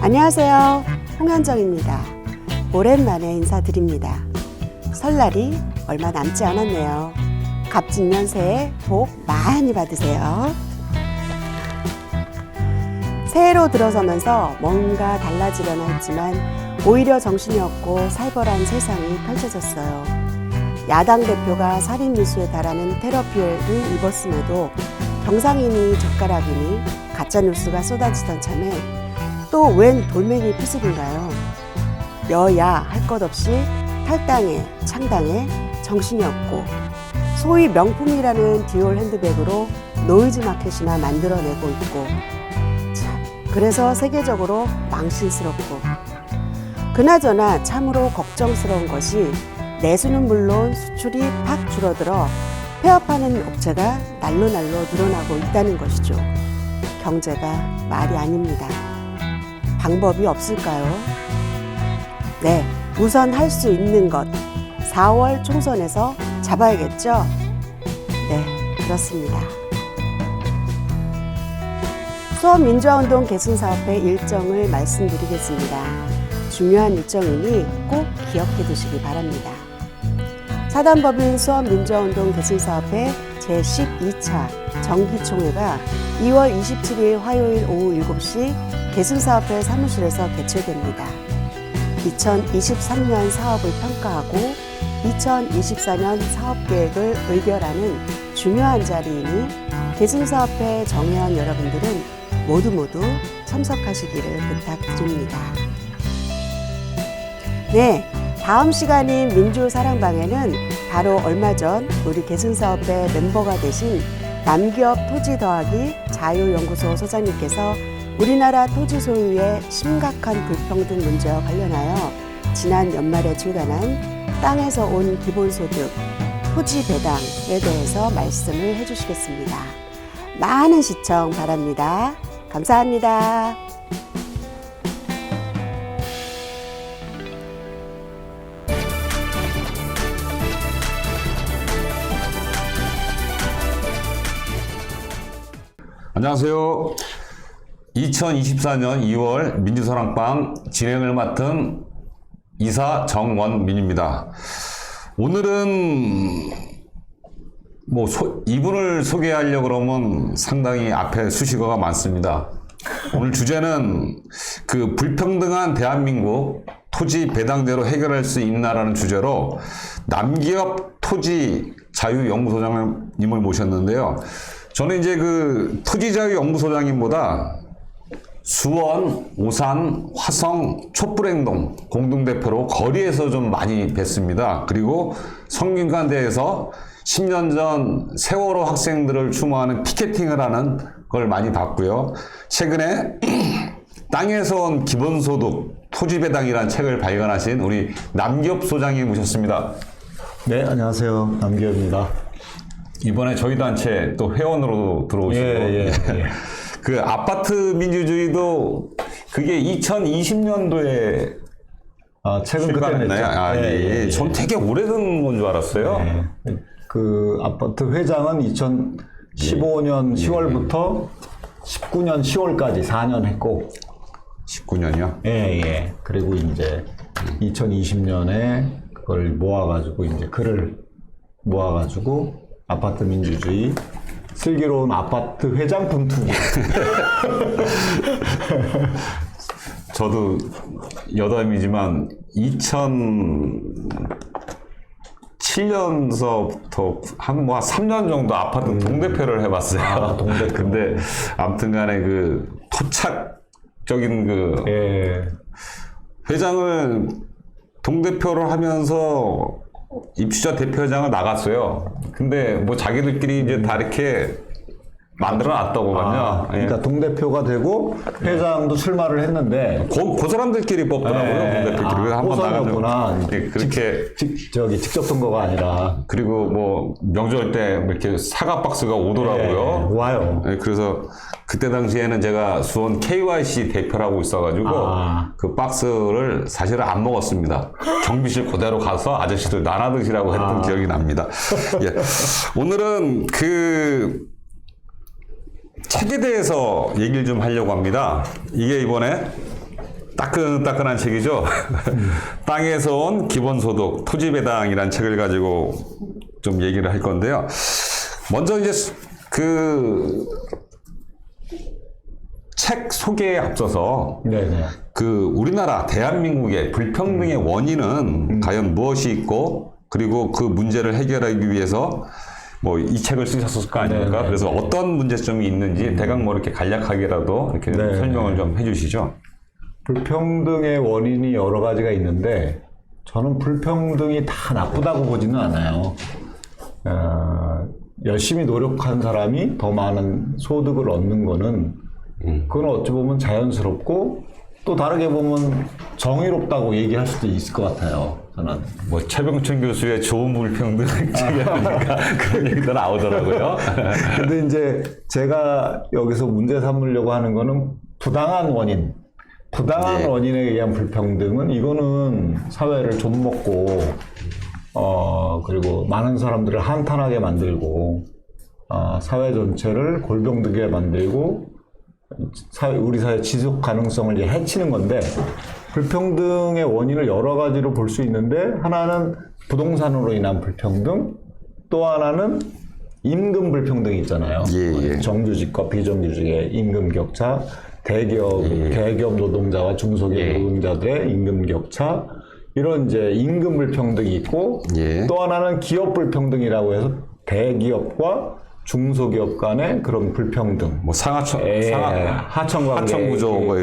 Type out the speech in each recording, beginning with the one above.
안녕하세요. 홍현정입니다. 오랜만에 인사드립니다. 설날이 얼마 남지 않았네요. 갑진년 새해 복 많이 받으세요. 새해로 들어서면서 뭔가 달라지려나 했지만 오히려 정신이 없고 살벌한 세상이 펼쳐졌어요. 야당 대표가 살인미수에 달하는 테러 피해를 입었음에도 경상이니 젓가락이니 가짜뉴스가 쏟아지던 참에 또 웬 돌멩이 피습인가요? 여야 할 것 없이 탈당에 창당에 정신이 없고 소위 명품이라는 디올 핸드백으로 노이즈 마켓이나 만들어내고 있고 참 그래서 세계적으로 망신스럽고 그나저나 참으로 걱정스러운 것이 내수는 물론 수출이 팍 줄어들어 폐업하는 업체가 날로 늘어나고 있다는 것이죠. 경제가 말이 아닙니다. 방법이 없을까요? 네, 우선 할 수 있는 것 4월 총선에서 잡아야겠죠? 네, 그렇습니다. 수원민주화운동 계승사업회 일정을 말씀드리겠습니다. 중요한 일정이니 꼭 기억해 두시기 바랍니다. 사단법인 수원민주화운동 계승사업회 제12차 정기총회가 2월 27일 화요일 오후 7시 계승사업회 사무실에서 개최됩니다. 2023년 사업을 평가하고 2024년 사업계획을 의결하는 중요한 자리이니 계승사업회 정회원 여러분들은 모두 참석하시기를 부탁드립니다. 네, 다음 시간인 민주사랑방에는 바로 얼마 전 우리 계승사업회 멤버가 되신 남기업 토지 더하기 자유연구소 소장님께서 우리나라 토지 소유의 심각한 불평등 문제와 관련하여 지난 연말에 출간한 땅에서 온 기본소득, 토지 배당에 대해서 말씀을 해주시겠습니다. 많은 시청 바랍니다. 감사합니다. 안녕하세요. 2024년 2월 민주사랑방 진행을 맡은 이사 정원민입니다. 오늘은 이분을 소개하려고 그러면 상당히 앞에 수식어가 많습니다. 오늘 주제는 그 불평등한 대한민국 토지 배당제로 해결할 수 있나라는 주제로 남기업 토지 자유연구소장님을 모셨는데요. 저는 이제 그 토지자유연구소장님보다 수원, 오산, 화성, 촛불행동 공동대표로 거리에서 좀 많이 뵀습니다. 그리고 성균관대에서 10년 전 세월호 학생들을 추모하는 피켓팅을 하는 걸 많이 봤고요. 최근에 땅에서 온 기본소득 토지배당이라는 책을 발간하신 우리 남기업 소장님 모셨습니다. 네, 안녕하세요. 남기업입니다. 이번에 저희 단체 또 회원으로 들어오시고 그 아파트 민주주의도 그게 2020년도에 최근 그때 냈죠. 예. 전 되게 오래된 건 줄 알았어요. 그 아파트 회장은 2015년 10월부터 19년 10월까지 4년 했고 19년이요? 예. 그리고 이제 2020년에 그걸 모아가지고 이제 글을 모아가지고 아파트 민주주의 슬기로운 아파트 회장 분투기. 저도 여담이지만 2007년서부터 한 3년 정도 아파트 동대표를 해봤어요. 동대표. 근데 아무튼 간에 그 토착적인 그 회장을 동대표를 하면서 입주자 대표회장을 나갔어요. 근데 뭐 자기들끼리 이제 다 이렇게 만들어 놨더구만요. 그러니까 동대표가 되고 회장도 출마를 했는데 그 사람들끼리 뽑더라고요. 동대표끼리 한번 호선이었구나. 그렇게 직접 선거가 아니라. 그리고 뭐 명절 때 이렇게 사과 박스가 오더라고요. 와요. 그래서 그때 당시에는 제가 수원 KYC 대표를 하고 있어가지고 그 박스를 사실은 안 먹었습니다. 경비실 그대로 가서 아저씨들 나눠 드시라고 했던 기억이 납니다. 예. 오늘은 그 책에 대해서 얘기를 좀 하려고 합니다. 이게 이번에 따끈따끈한 책이죠. 땅에서 온 기본소득, 토지배당이라는 책을 가지고 좀 얘기를 할 건데요. 먼저 이제 그 책 소개에 앞서서 네네. 그 우리나라 대한민국의 불평등의 원인은 과연 무엇이 있고 그리고 그 문제를 해결하기 위해서 뭐 이 책을 쓰셨을 거 아닙니까? 네네. 그래서 어떤 문제점이 있는지 대강 뭐 이렇게 간략하게라도 이렇게 네네. 설명을 좀 해주시죠. 불평등의 원인이 여러 가지가 있는데 저는 불평등이 다 나쁘다고 보지는 않아요. 열심히 노력한 사람이 더 많은 소득을 얻는 거는 그건 어찌 보면 자연스럽고 또 다르게 보면 정의롭다고 얘기할 수도 있을 것 같아요. 저는. 뭐 최병천 교수의 좋은 불평등 책이라니까 그런 얘기도 나오더라고요. 근데 이제 제가 여기서 문제 삼으려고 하는 거는 부당한 원인. 부당한 예. 원인에 의한 불평등은 이거는 사회를 좀 먹고 그리고 많은 사람들을 한탄하게 만들고 사회 전체를 골병들게 만들고 우리 사회 지속 가능성을 이제 해치는 건데 불평등의 원인을 여러 가지로 볼 수 있는데 하나는 부동산으로 인한 불평등, 또 하나는 임금 불평등이 있잖아요. 예. 정규직과 비정규직의 임금 격차, 대기업 노동자와 중소기업 노동자들의 임금 격차, 이런 이제 임금 불평등이 있고 또 하나는 기업 불평등이라고 해서 대기업과 중소기업 간의 그런 불평등. 뭐 하청 하청관계. 구조, 뭐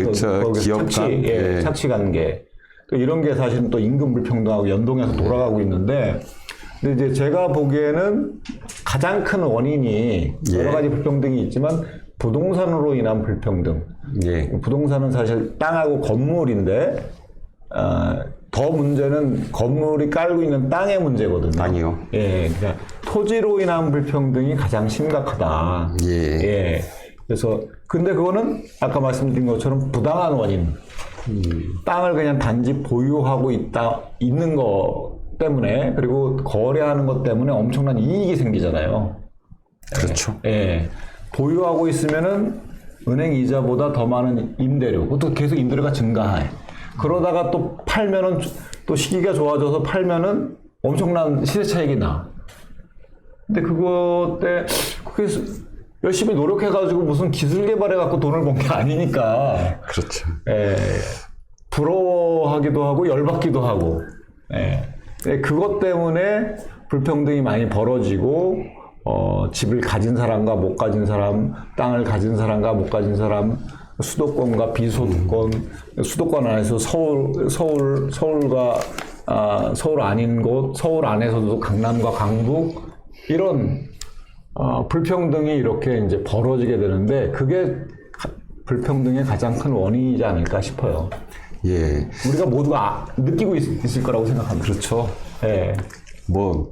기업 간 착취 관계. 또 이런 게 사실은 또 임금 불평등하고 연동해서 돌아가고 있는데, 근데 이제 제가 보기에는 가장 큰 원인이 여러 가지 불평등이 있지만 부동산으로 인한 불평등. 부동산은 사실 땅하고 건물인데, 더 문제는 건물이 깔고 있는 땅의 문제거든요. 땅이요? 예, 그러니까 토지로 인한 불평등이 가장 심각하다. 예. 그래서 근데 그거는 아까 말씀드린 것처럼 부당한 원인. 땅을 그냥 단지 보유하고 있는 거 때문에, 그리고 거래하는 것 때문에 엄청난 이익이 생기잖아요. 그렇죠. 예. 보유하고 있으면은 은행 이자보다 더 많은 임대료, 그것도 계속 임대료가 증가해. 그러다가 또 팔면은 또 시기가 좋아져서 팔면은 엄청난 시세 차익이 나. 근데 그거 때 그게 열심히 노력해가지고 무슨 기술 개발해갖고 돈을 번 게 아니니까. 그렇죠. 예, 부러워하기도 하고 열받기도 하고. 예, 그것 때문에 불평등이 많이 벌어지고 집을 가진 사람과 못 가진 사람, 땅을 가진 사람과 못 가진 사람, 수도권과 비수도권, 수도권 안에서 서울과 서울 아닌 곳, 서울 안에서도 강남과 강북, 이런 불평등이 이렇게 이제 벌어지게 되는데 그게 불평등의 가장 큰 원인이지 않을까 싶어요. 예. 우리가 모두가 느끼고 있을 거라고 생각합니다. 그렇죠. 예. 뭐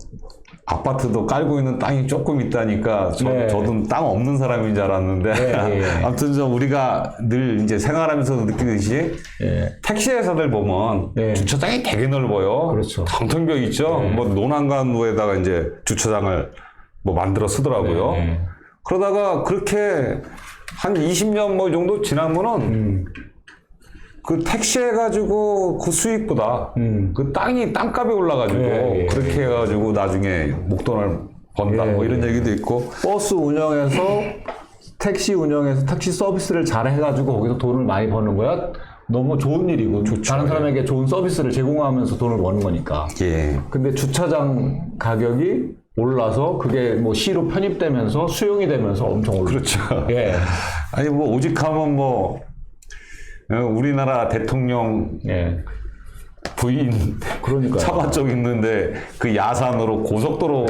아파트도 깔고 있는 땅이 조금 있다니까 저도 땅 없는 사람인 줄 알았는데 아무튼 좀 우리가 늘 이제 생활하면서도 느끼듯이 택시 회사들 보면 주차장이 되게 넓어요. 그렇죠. 텅텅 비어 있죠. 뭐 논안간로에다가 이제 주차장을 뭐 만들어 쓰더라고요. 그러다가 그렇게 한 20년 뭐 정도 지나면은 그 택시 해가지고 그 수익보다 그 땅값이 올라가지고 그렇게 해가지고 나중에 목돈을 번다 뭐 이런 얘기도 있고, 버스 운영해서 택시 운영해서 택시 서비스를 잘 해가지고 거기서 돈을 많이 버는 거야 너무 좋은 일이고 다른 사람에게 좋은 서비스를 제공하면서 돈을 버는 거니까. 근데 주차장 가격이 올라서 그게 뭐 시로 편입되면서 수용이 되면서 엄청 올라. 그렇죠. 아니 뭐 오직하면 뭐 우리나라 대통령 부인 처가 쪽 있는데 그 야산으로 고속도로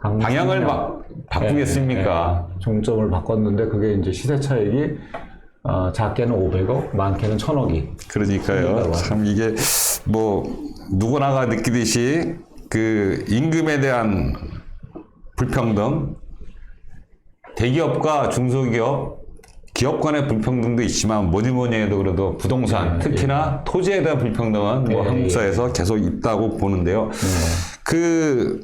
방향을 바꾸겠습니까? 종점을 바꿨는데 그게 이제 시세 차익이 작게는 500억, 많게는 1000억이. 그러니까요. 참 이게 뭐 누구나가 느끼듯이 그 임금에 대한 불평등, 대기업과 중소기업, 기업 간의 불평등도 있지만 뭐니 해도 그래도 부동산, 특히나 토지에 대한 불평등은 뭐 한국 사회에서 계속 있다고 보는데요. 그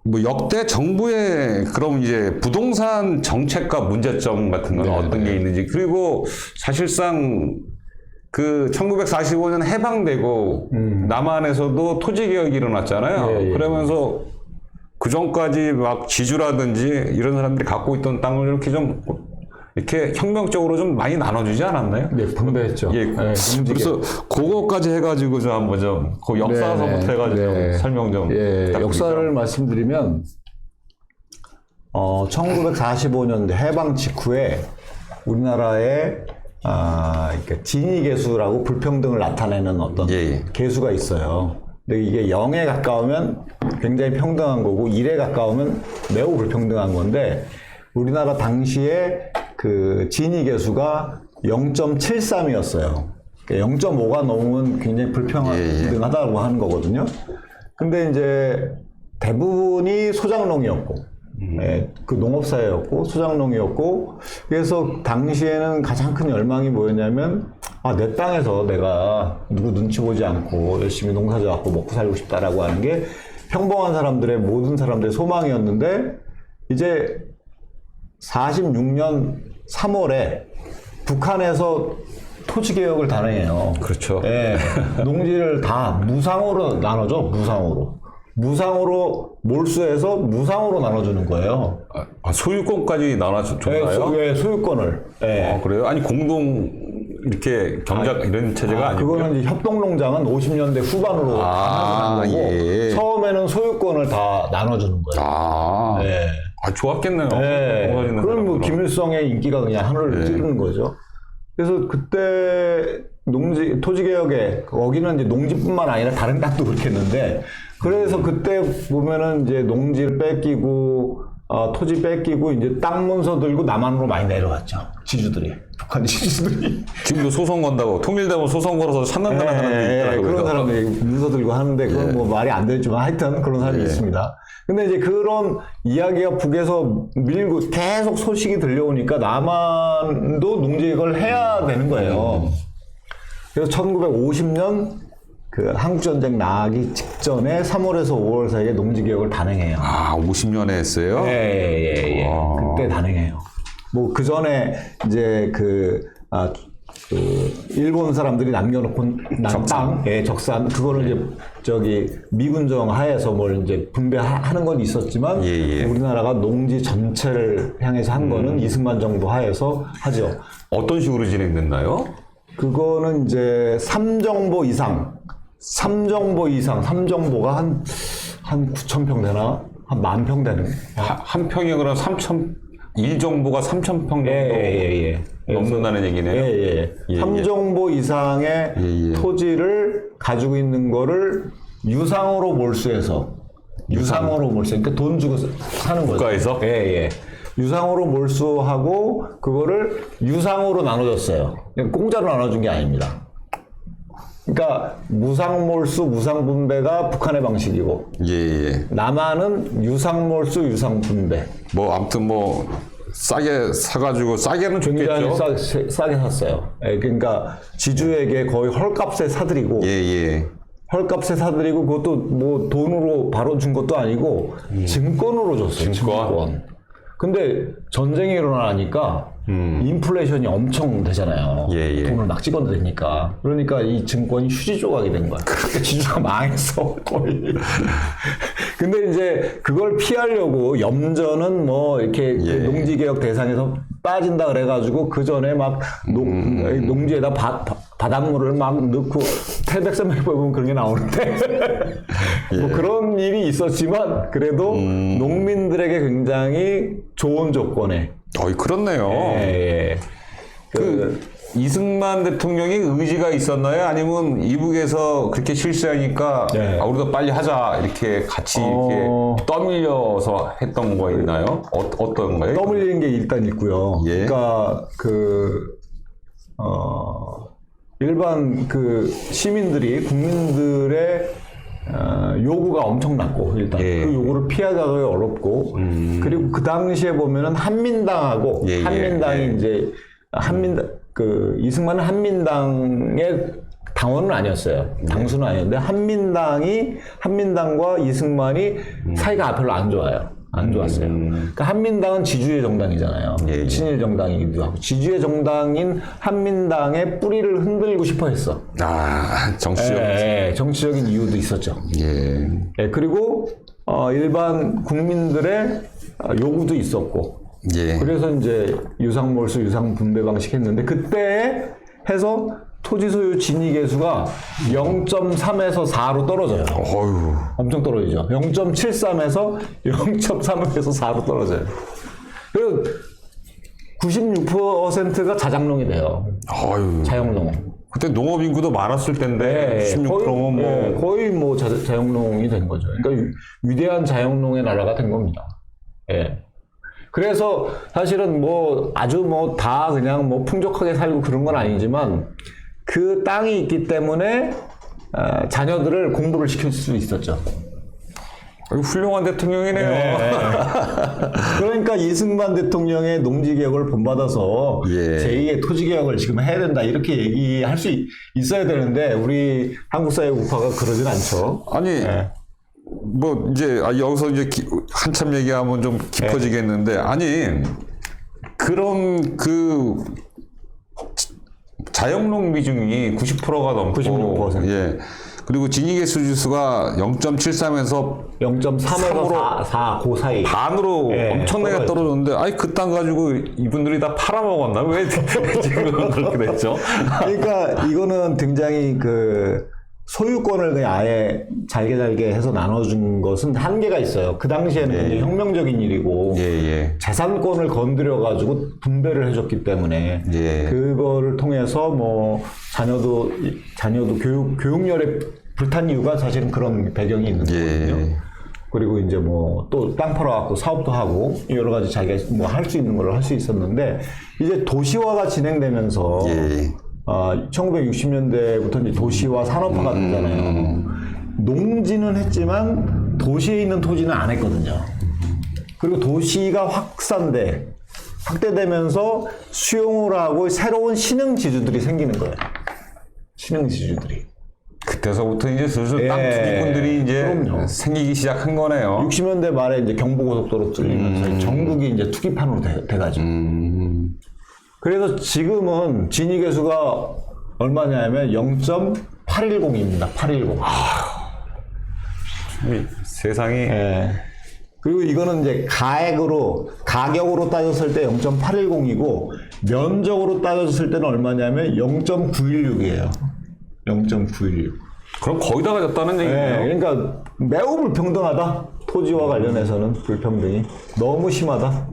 뭐 역대 정부의 그럼 이제 부동산 정책과 문제점 같은 건 어떤 게 있는지, 그리고 사실상 그 1945년 해방되고 남한에서도 토지 개혁이 일어났잖아요. 그러면서 그 전까지 막 지주라든지 이런 사람들이 갖고 있던 땅을 이렇게 좀 이렇게 혁명적으로 좀 많이 나눠주지 않았나요? 네, 분배했죠. 예. 그래서 그거까지 해가지고 좀 한번 좀 그 역사서부터 해가지고 좀 설명 좀 부탁드립니다. 역사를 말씀드리면 1945년대 해방 직후에 우리나라에 그러니까 진위계수라고 불평등을 나타내는 어떤 계수가 있어요. 근데 이게 0에 가까우면 굉장히 평등한 거고 1에 가까우면 매우 불평등한 건데, 우리나라 당시에 그 진위계수가 0.73이었어요. 0.5가 넘으면 굉장히 불평등하다고 하는 거거든요. 근데 이제 대부분이 소작농이었고, 그 농업사회였고 소작농이었고, 그래서 당시에는 가장 큰 열망이 뭐였냐면, 내 땅에서 내가 누구 눈치 보지 않고 열심히 농사 지어갖고 먹고 살고 싶다라고 하는 게 평범한 사람들의, 모든 사람들의 소망이었는데, 이제 46년 3월에 북한에서 토지개혁을 단행해요. 그렇죠. 예, 농지를 다 무상으로 나눠줘. 무상으로 몰수해서 무상으로 나눠주는 거예요. 소유권까지 나눠줬나요? 네, 소유권을. 예. 그래요? 아니 공동 이렇게 경작 이런 체제가 아니고. 그거는 이제 협동농장은 50년대 후반으로 가능한 거고, 처음에는 소유권을 다 나눠주는 거예요. 예. 좋았겠네요. 그럼 뭐 김일성의 인기가 그냥 하늘을 찌르는 거죠. 그래서 그때 토지개혁에, 거기는 이제 농지뿐만 아니라 다른 땅도 그렇겠는데, 그래서 그때 보면은 이제 농지를 뺏기고, 토지 뺏기고, 이제 땅 문서 들고 남한으로 많이 내려왔죠. 지주들이. 북한 지주들이. 지금도 소송 건다고, 통일되면 소송 걸어서 찾는다는 사람들이 있더라고요. 그런 사람들이 문서 들고 하는데, 그건 뭐 말이 안 되지만 하여튼 그런 사람이 있습니다. 근데 이제 그런 이야기가 북에서 밀고 계속 소식이 들려오니까 남한도 농지개혁을 해야 되는 거예요. 그래서 1950년 그 한국전쟁 나기 직전에 3월에서 5월 사이에 농지개혁을 단행해요. 50년에 했어요? 예. 그때 단행해요. 뭐 그 전에 이제 그 일본 사람들이 남겨놓고 난 땅, 적산, 그거를 이제 미군정 하에서 뭘 이제 분배하는 건 있었지만, 우리나라가 농지 전체를 향해서 한 거는 이승만 정부 하에서 하죠. 어떤 식으로 진행됐나요? 그거는 이제 3정보 이상, 3정보가 한 9,000평 되나? 한 10,000평 되는. 한 평이 그럼 1정보가 3,000평 정도 넘는다는 얘기네요. 3정보 이상의 토지를 가지고 있는 거를 유상으로 몰수해서, 그러니까 돈 주고 사는 거죠. 국가에서? 유상으로 몰수하고 그거를 유상으로 나눠줬어요. 그냥 공짜로 나눠준 게 아닙니다. 그러니까 무상몰수, 무상분배가 북한의 방식이고, 남한은 유상몰수, 유상분배. 뭐 아무튼 뭐 싸게 사가지고, 싸게는 굉장히 좋겠죠. 싸게 샀어요. 그러니까 지주에게 거의 헐값에 사들이고, 헐값에 사들이고, 그것도 뭐 돈으로 바로 준 것도 아니고 증권으로 줬어요. 증권. 근데 전쟁이 일어나니까 인플레이션이 엄청 되잖아요. 돈을 막 찍어내니까. 그러니까 이 증권이 휴지 조각이 된 거야. 그러니까 지주가 망했어, 거의. 근데 이제 그걸 피하려고 염전은 뭐 이렇게 농지개혁 대상에서 빠진다 그래가지고 그 전에 막 농지에다 바닷물을 막 넣고 태백산맥 보면 그런 게 나오는데 뭐 그런 일이 있었지만, 그래도 농민들에게 굉장히 좋은 조건에. 그렇네요. 이승만 대통령이 의지가 있었나요? 아니면 이북에서 그렇게 실시하니까 우리도 빨리 하자 이렇게 같이 이렇게 떠밀려서 했던 거 있나요? 어떤 거예요? 떠밀리는 게 일단 있고요. 그러니까 일반 시민들이, 국민들의 요구가 엄청났고, 일단 그 요구를 피하기가 어렵고, 그리고 그 당시에 보면은 한민당하고, 한민당이 이제 이승만은 한민당의 당원은 아니었어요. 당수는 아니었는데 한민당과 이승만이 사이가 별로 안 좋아요. 안 좋았어요. 그러니까 한민당은 지주의 정당이잖아요. 예. 친일 정당이기도 하고 지주의 정당인 한민당의 뿌리를 흔들고 싶어 했어. 정치적. 정치적인 이유도 있었죠. 예. 그리고 일반 국민들의 요구도 있었고. 예. 그래서 이제 유상몰수, 유상분배 방식 했는데 그때 해서 토지 소유 진위 계수가 0.3에서 4로 떨어져요. 어휴. 엄청 떨어지죠. 0.73에서 0.3에서 4로 떨어져요. 그리고 96%가 자작농이 돼요. 어휴. 자영농. 그때 농업 인구도 많았을 텐데 16%면 뭐 거의 뭐 자영농이 된 거죠. 그러니까 위대한 자영농의 나라가 된 겁니다. 예. 그래서 사실은 뭐 아주 뭐 다 그냥 뭐 풍족하게 살고 그런 건 아니지만 그 땅이 있기 때문에 자녀들을 공부를 시킬 수 있었죠. 훌륭한 대통령이네요. 그러니까 이승만 대통령의 농지개혁을 본받아서 예. 제2의 토지개혁을 지금 해야 된다 이렇게 얘기할 수 있어야 되는데 우리 한국사회 우파가 그러진 않죠. 아니 뭐 이제 여기서 이제 한참 얘기하면 좀 깊어지겠는데 아니 그런 그 자영농 비중이 90%가 넘고 96%. 예. 그리고 진위계수 지수가 0.73에서 0.3에서 4, 그 사이. 반으로 엄청나게 떨어졌는데 아니 그 땅 가지고 이분들이 다 팔아먹었나? 왜 지금 그렇게 됐죠? 그러니까 이거는 굉장히 그 소유권을 그냥 아예 잘게 해서 나눠준 것은 한계가 있어요. 그 당시에는 굉장히 혁명적인 일이고 재산권을 건드려가지고 분배를 해줬기 때문에 그거를 통해서 뭐 자녀도 교육열에 불탄 이유가 사실은 그런 배경이 있는 거거든요. 그리고 이제 뭐 또 땅 팔아갖고 사업도 하고 여러 가지 자기가 뭐 할 수 있는 걸 할 수 있었는데 이제 도시화가 진행되면서 1960년대부터 이제 도시화 산업화가 되잖아요. 농지는 했지만 도시에 있는 토지는 안 했거든요. 그리고 도시가 확대되면서 수용을 하고 새로운 신흥지주들이 생기는 거예요. 신흥지주들이. 그때서부터 이제 슬슬 땅 투기꾼들이 이제 생기기 시작한 거네요. 60년대 말에 이제 경부고속도로 뚫리면서 전국이 이제 투기판으로 돼가지고. 그래서 지금은 진위계수가 얼마냐면 0.810입니다. 810. 세상이. 그리고 이거는 이제 가격으로 따졌을 때 0.810이고 면적으로 따졌을 때는 얼마냐면 0.916이에요. 0.916. 그럼 거의 다 가졌다는 얘기네요. 그러니까 매우 불평등하다. 토지와 관련해서는 불평등이 너무 심하다.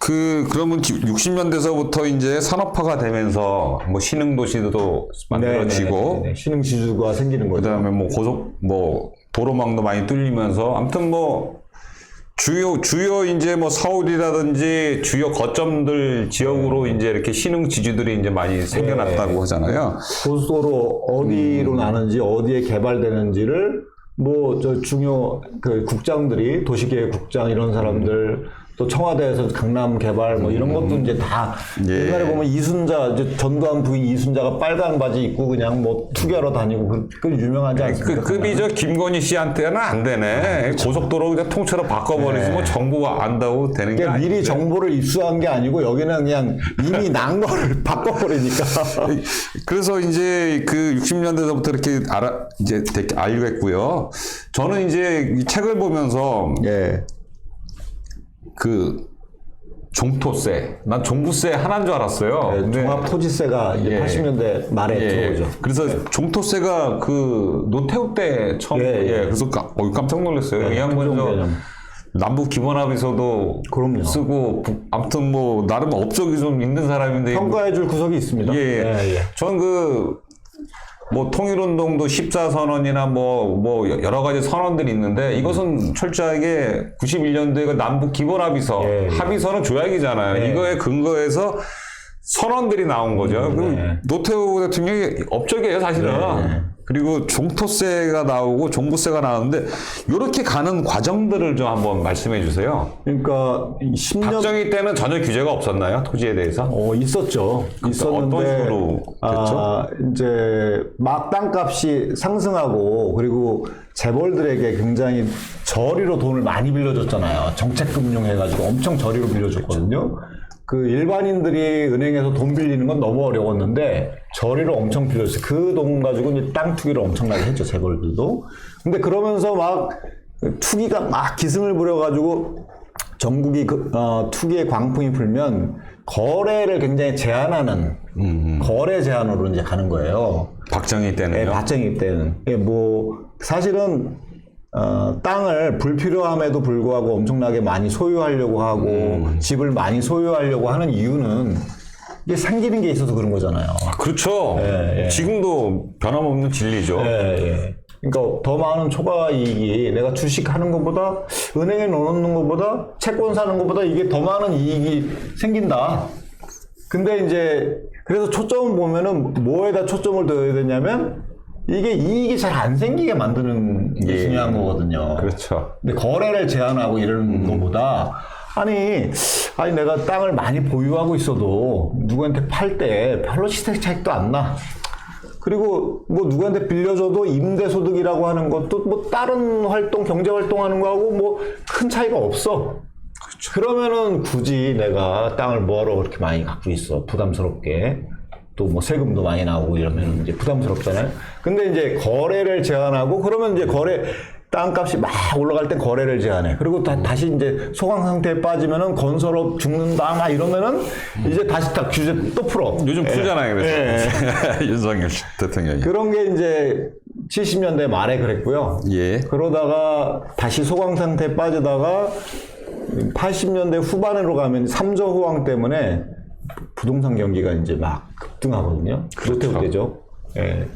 그러면 60년대서부터 이제 산업화가 되면서 뭐 신흥도시도 만들어지고 신흥지주가 생기는 거죠. 그다음에 뭐 도로망도 많이 뚫리면서 아무튼 뭐 주요 이제 뭐 서울이라든지 주요 거점들 지역으로 이제 이렇게 신흥지주들이 이제 많이 생겨났다고 하잖아요. 고속도로 어디로 나는지 어디에 개발되는지를 뭐 저 중요 그 국장들이 도시계획국장 이런 사람들 또 청와대에서 강남 개발 뭐 이런 것도 이제 다 옛날에 보면 이순자 이제 전두환 부인 이순자가 빨간 바지 입고 그냥 뭐 투기하러 다니고 그 유명하지 않습니까? 그 급이 저 김건희 씨한테는 안 되네. 고속도로 그냥 통째로 바꿔버리면 정부가 안다고 되는 게 그러니까 아니에요. 미리 정보를 입수한 게 아니고 여기는 그냥 이미 난 거를 바꿔버리니까. 그래서 이제 그 60년대서부터 이렇게 이제 알겠고요. 저는 이제 이 책을 보면서 그 종토세, 난 종부세 하나인 줄 알았어요. 종합토지세가 이제 80년대 말에 들어오죠. 그래서 종토세가 그 노태우 때 처음 그래서 깜짝 놀랐어요. 이 양반이 남북 기본합의서도 쓰고 아무튼 뭐 나름 업적이 좀 있는 사람인데 평가해줄 구석이 있습니다. 저는 뭐 통일운동도 14선언이나 뭐 여러 가지 선언들이 있는데 이것은 철저하게 91년도에 남북 기본합의서 합의서는 조약이잖아요. 이거에 근거해서 선언들이 나온 거죠. 그리고 노태우 대통령이 업적이에요, 사실은. 그리고 종토세가 나오고 종부세가 나오는데 이렇게 가는 과정들을 좀 한번 말씀해 주세요. 그러니까 10년 박정희 때는 전혀 규제가 없었나요? 토지에 대해서? 있었죠. 있었는데 어떤 식으로 됐죠? 이제 막 땅값이 상승하고 그리고 재벌들에게 굉장히 저리로 돈을 많이 빌려줬잖아요. 정책금융 해가지고 엄청 저리로 빌려줬거든요. 그 일반인들이 은행에서 돈 빌리는 건 너무 어려웠는데 저리로 엄청 빌려줬어요. 그 돈 가지고 이제 땅 투기를 엄청나게 했죠, 재벌들도. 근데 그러면서 막 투기가 막 기승을 부려가지고 전국이 투기의 광풍이 불면 거래를 굉장히 제한하는 거래 제한으로 이제 가는 거예요. 박정희 때는요? 네, 박정희 때는. 뭐 사실은 땅을 불필요함에도 불구하고 엄청나게 많이 소유하려고 하고 집을 많이 소유하려고 하는 이유는 이게 생기는 게 있어서 그런 거잖아요. 그렇죠. 예. 지금도 변함없는 진리죠. 예. 그러니까 더 많은 초과 이익이 내가 주식 하는 것보다 은행에 넣어놓는 것보다 채권 사는 것보다 이게 더 많은 이익이 생긴다. 근데 이제 그래서 초점을 보면은 뭐에다 초점을 둬야 되냐면 이게 이익이 잘 안 생기게 만드는 게 중요한 거거든요. 그렇죠. 근데 거래를 제한하고 이러는 것보다 아니 내가 땅을 많이 보유하고 있어도 누구한테 팔 때 별로 시세 차익도 안 나. 그리고 뭐 누구한테 빌려줘도 임대소득이라고 하는 것도 뭐 다른 활동, 경제 활동하는 거하고 뭐 큰 차이가 없어. 그렇죠. 그러면은 굳이 내가 땅을 뭐하러 그렇게 많이 갖고 있어. 부담스럽게. 또 뭐 세금도 많이 나오고 이러면 이제 부담스럽잖아요. 근데 이제 거래를 제한하고 그러면 이제 땅값이 막 올라갈 때 거래를 제한해. 그리고 다시 이제 소강 상태에 빠지면은 건설업 죽는다 막 이러면은 이제 다시 딱 규제 또 풀어. 요즘 풀잖아요. 그래서 윤석열 대통령이. 그런 게 이제 70년대 말에 그랬고요. 예. 그러다가 다시 소강 상태에 빠지다가 80년대 후반으로 가면 3조 호황 때문에 부동산 경기가 이제 막 급등하거든요. 그렇죠. 되죠. 예.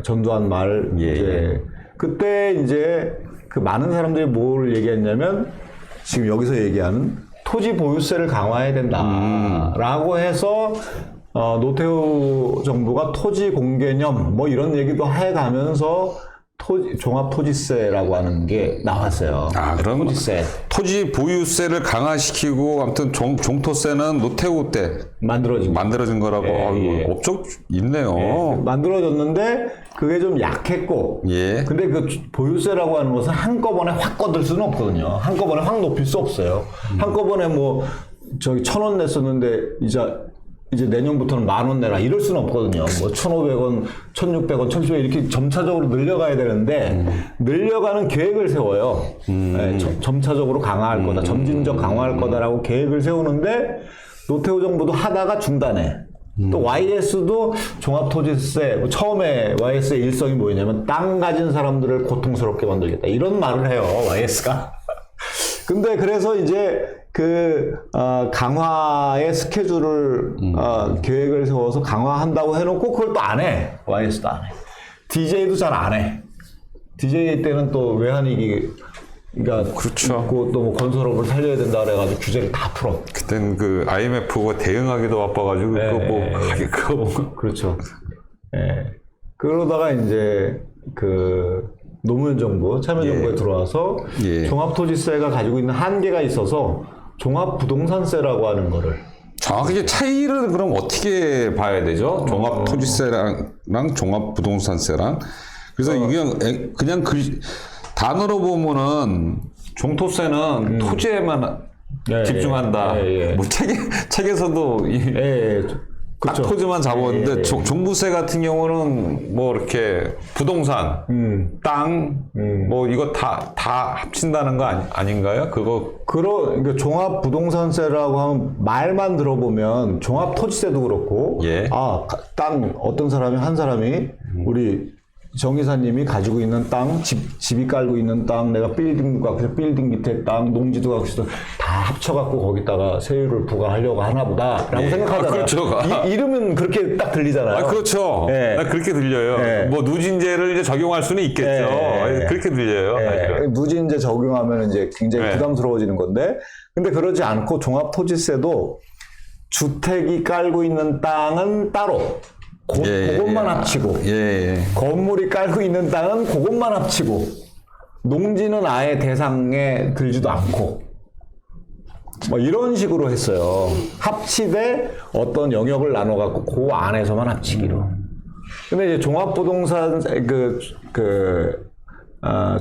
전두환 말 이제 그때 이제 그 많은 사람들이 뭘 얘기했냐면 지금 여기서 얘기하는 토지 보유세를 강화해야 된다라고 해서 노태우 정부가 토지 공개념 뭐 이런 얘기도 해가면서 종합토지세라고 하는 게 나왔어요. 그럼 토지세. 토지 보유세를 강화시키고 아무튼 종토세는 노태우 때 만들어진 거라고 업적 있네요. 만들어졌는데 그게 좀 약했고 근데 그 보유세라고 하는 것은 한꺼번에 확 거둘 수는 없거든요. 한꺼번에 확 높일 수 없어요. 한꺼번에 뭐 저기 1,000원 냈었는데 이제 내년부터는 10,000원 내라 이럴 수는 없거든요. 뭐 1,500원, 1,600원, 1,700원 이렇게 점차적으로 늘려가야 되는데 늘려가는 계획을 세워요. 점차적으로 강화할 거다. 점진적 강화할 거다라고 계획을 세우는데 노태우 정부도 하다가 중단해. 또 YS도 종합토지세 처음에 YS의 일성이 뭐였냐면 땅 가진 사람들을 고통스럽게 만들겠다 이런 말을 해요. YS가. 근데 그래서 이제 강화의 스케줄을, 계획을 세워서 강화한다고 해놓고 그걸 또 안 해. YS도 안 해. DJ도 잘 안 해. DJ 때는 또 외환위기, 그러니까. 그렇죠. 또 뭐 건설업을 살려야 된다 그래가지고 규제를 다 풀어. 그땐 그 IMF가 대응하기도 바빠가지고, 그렇죠. 그러다가 이제 노무현 정부, 참여정부에 들어와서 종합토지세가 가지고 있는 한계가 있어서 종합부동산세라고 하는 거를 정확하게 차이를 그럼 어떻게 봐야 되죠? 종합토지세랑 종합부동산세랑 그래서 그냥 그 단어로 보면은 종토세는 토지에만 집중한다. 뭐 책에서도 딱 토지만 잡았는데 종부세 같은 경우는 뭐 이렇게 부동산, 땅, 뭐 이거 다 합친다는 거 아닌가요? 그러니까 종합부동산세라고 하면 말만 들어보면 종합토지세도 그렇고 땅 어떤 사람이 한 사람이 우리 정 이사님이 가지고 있는 땅, 집이 깔고 있는 땅, 내가 빌딩 갖고 있어, 빌딩 밑에 땅, 농지도 갖고 있어, 다 합쳐갖고 거기다가 세율을 부과하려고 하나 보다라고 생각하잖아요. 그렇죠. 이름은 그렇게 딱 들리잖아요. 그렇죠. 그렇게 들려요. 뭐 누진제를 이제 적용할 수는 있겠죠. 그렇게 들려요. 누진제 적용하면 이제 굉장히 부담스러워지는 건데, 근데 그러지 않고 종합토지세도 주택이 깔고 있는 땅은 따로, 그것만 합치고 건물이 깔고 있는 땅은 그것만 합치고 농지는 아예 대상에 들지도 않고 뭐 이런 식으로 했어요. 합치되 어떤 영역을 나눠 갖고 그 안에서만 합치기로. 근데 이제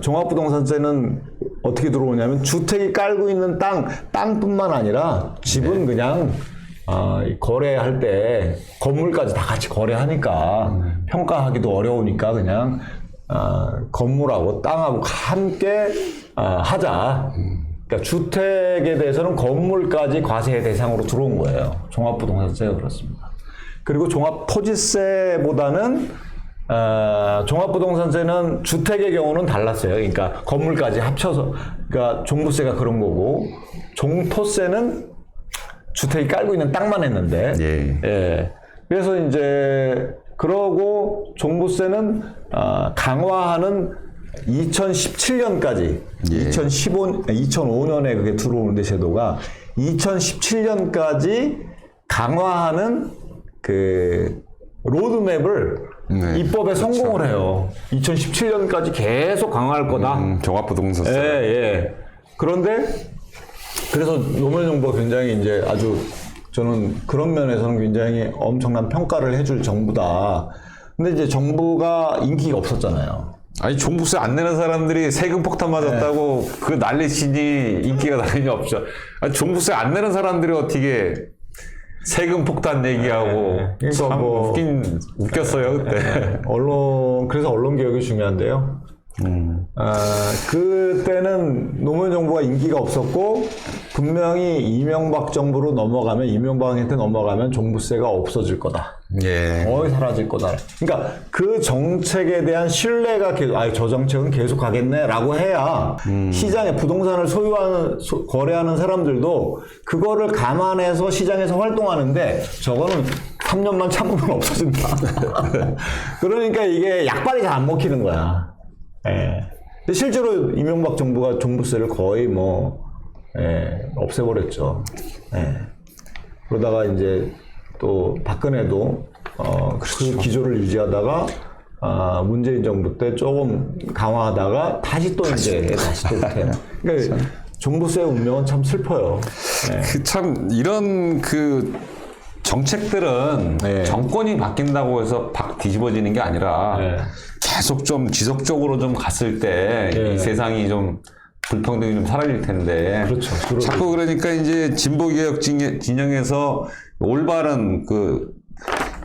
종합부동산세는 어떻게 들어오냐면 주택이 깔고 있는 땅뿐만 아니라 집은 그냥 거래할 때 건물까지 다 같이 거래하니까 평가하기도 어려우니까 그냥 건물하고 땅하고 함께 하자. 그러니까 주택에 대해서는 건물까지 과세 대상으로 들어온 거예요. 종합부동산세가 그렇습니다. 그리고 종합토지세보다는 종합부동산세는 주택의 경우는 달랐어요. 그러니까 건물까지 합쳐서, 그러니까 종부세가 그런 거고, 종토세는 주택이 깔고 있는 땅만 했는데, 예. 그래서 이제 그러고 종부세는 강화하는 2017년까지, 2005년에 그게 들어오는데 제도가 2017년까지 강화하는 그 로드맵을 입법에 성공을 해요. 2017년까지 계속 강화할 거다. 종합부동산세. 예. 그런데 그래서 노무현 정부가 굉장히 이제 아주 저는 그런 면에서는 굉장히 엄청난 평가를 해줄 정부다. 근데 이제 정부가 인기가 없었잖아요. 아니 종부세 안 내는 사람들이 세금 폭탄 맞았다고 그 난리치니 인기가 당연히 없죠. 아니, 종부세 안 내는 사람들이 어떻게 세금 폭탄 얘기하고 그러니까 참 뭐 웃겼어요 그때. 그래서 언론 개혁이 중요한데요. 그때는 노무현 정부가 인기가 없었고 분명히 이명박 정부로 넘어가면 이명박한테 넘어가면 종부세가 없어질 거다. 거의 사라질 거다. 그러니까 그 정책에 대한 신뢰가 계속 저 정책은 계속 가겠네라고 해야 시장에 부동산을 거래하는 사람들도 그거를 감안해서 시장에서 활동하는데 저거는 3년만 참으면 없어진다. 그러니까 이게 약발이 잘 안 먹히는 거야. 근데 실제로 이명박 정부가 종부세를 거의 없애버렸죠. 그러다가 이제 또 박근혜도 그 기조를 유지하다가 문재인 정부 때 조금 강화하다가 다시 또 이렇게. 그러니까 종부세의 운명은 참 슬퍼요. 참 이런 그 정책들은 정권이 바뀐다고 해서 뒤집어지는 게 아니라 계속 좀 지속적으로 좀 갔을 때 이 세상이 좀 불평등이 좀 사라질 텐데. 그렇죠. 자꾸 그러니까 이제 진보개혁 진영에서 올바른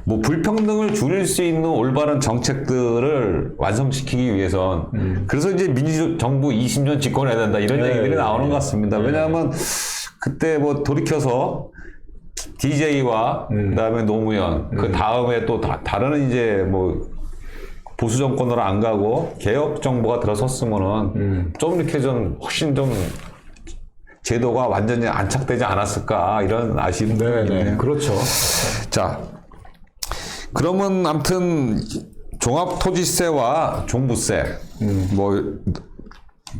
불평등을 줄일 수 있는 올바른 정책들을 완성시키기 위해선 그래서 이제 민주정부 20년 집권해야 된다 이런 얘기들이 나오는 것 같습니다. 왜냐하면 그때 돌이켜서 DJ와 그다음에 노무현 그 다음에 또 다른 이제 보수 정권으로 안 가고 개혁 정부가 들어섰으면은 좀 이렇게 좀 훨씬 좀 제도가 완전히 안착되지 않았을까 이런 아쉬움이 있네요. 그렇죠. 자, 그러면 아무튼 종합토지세와 종부세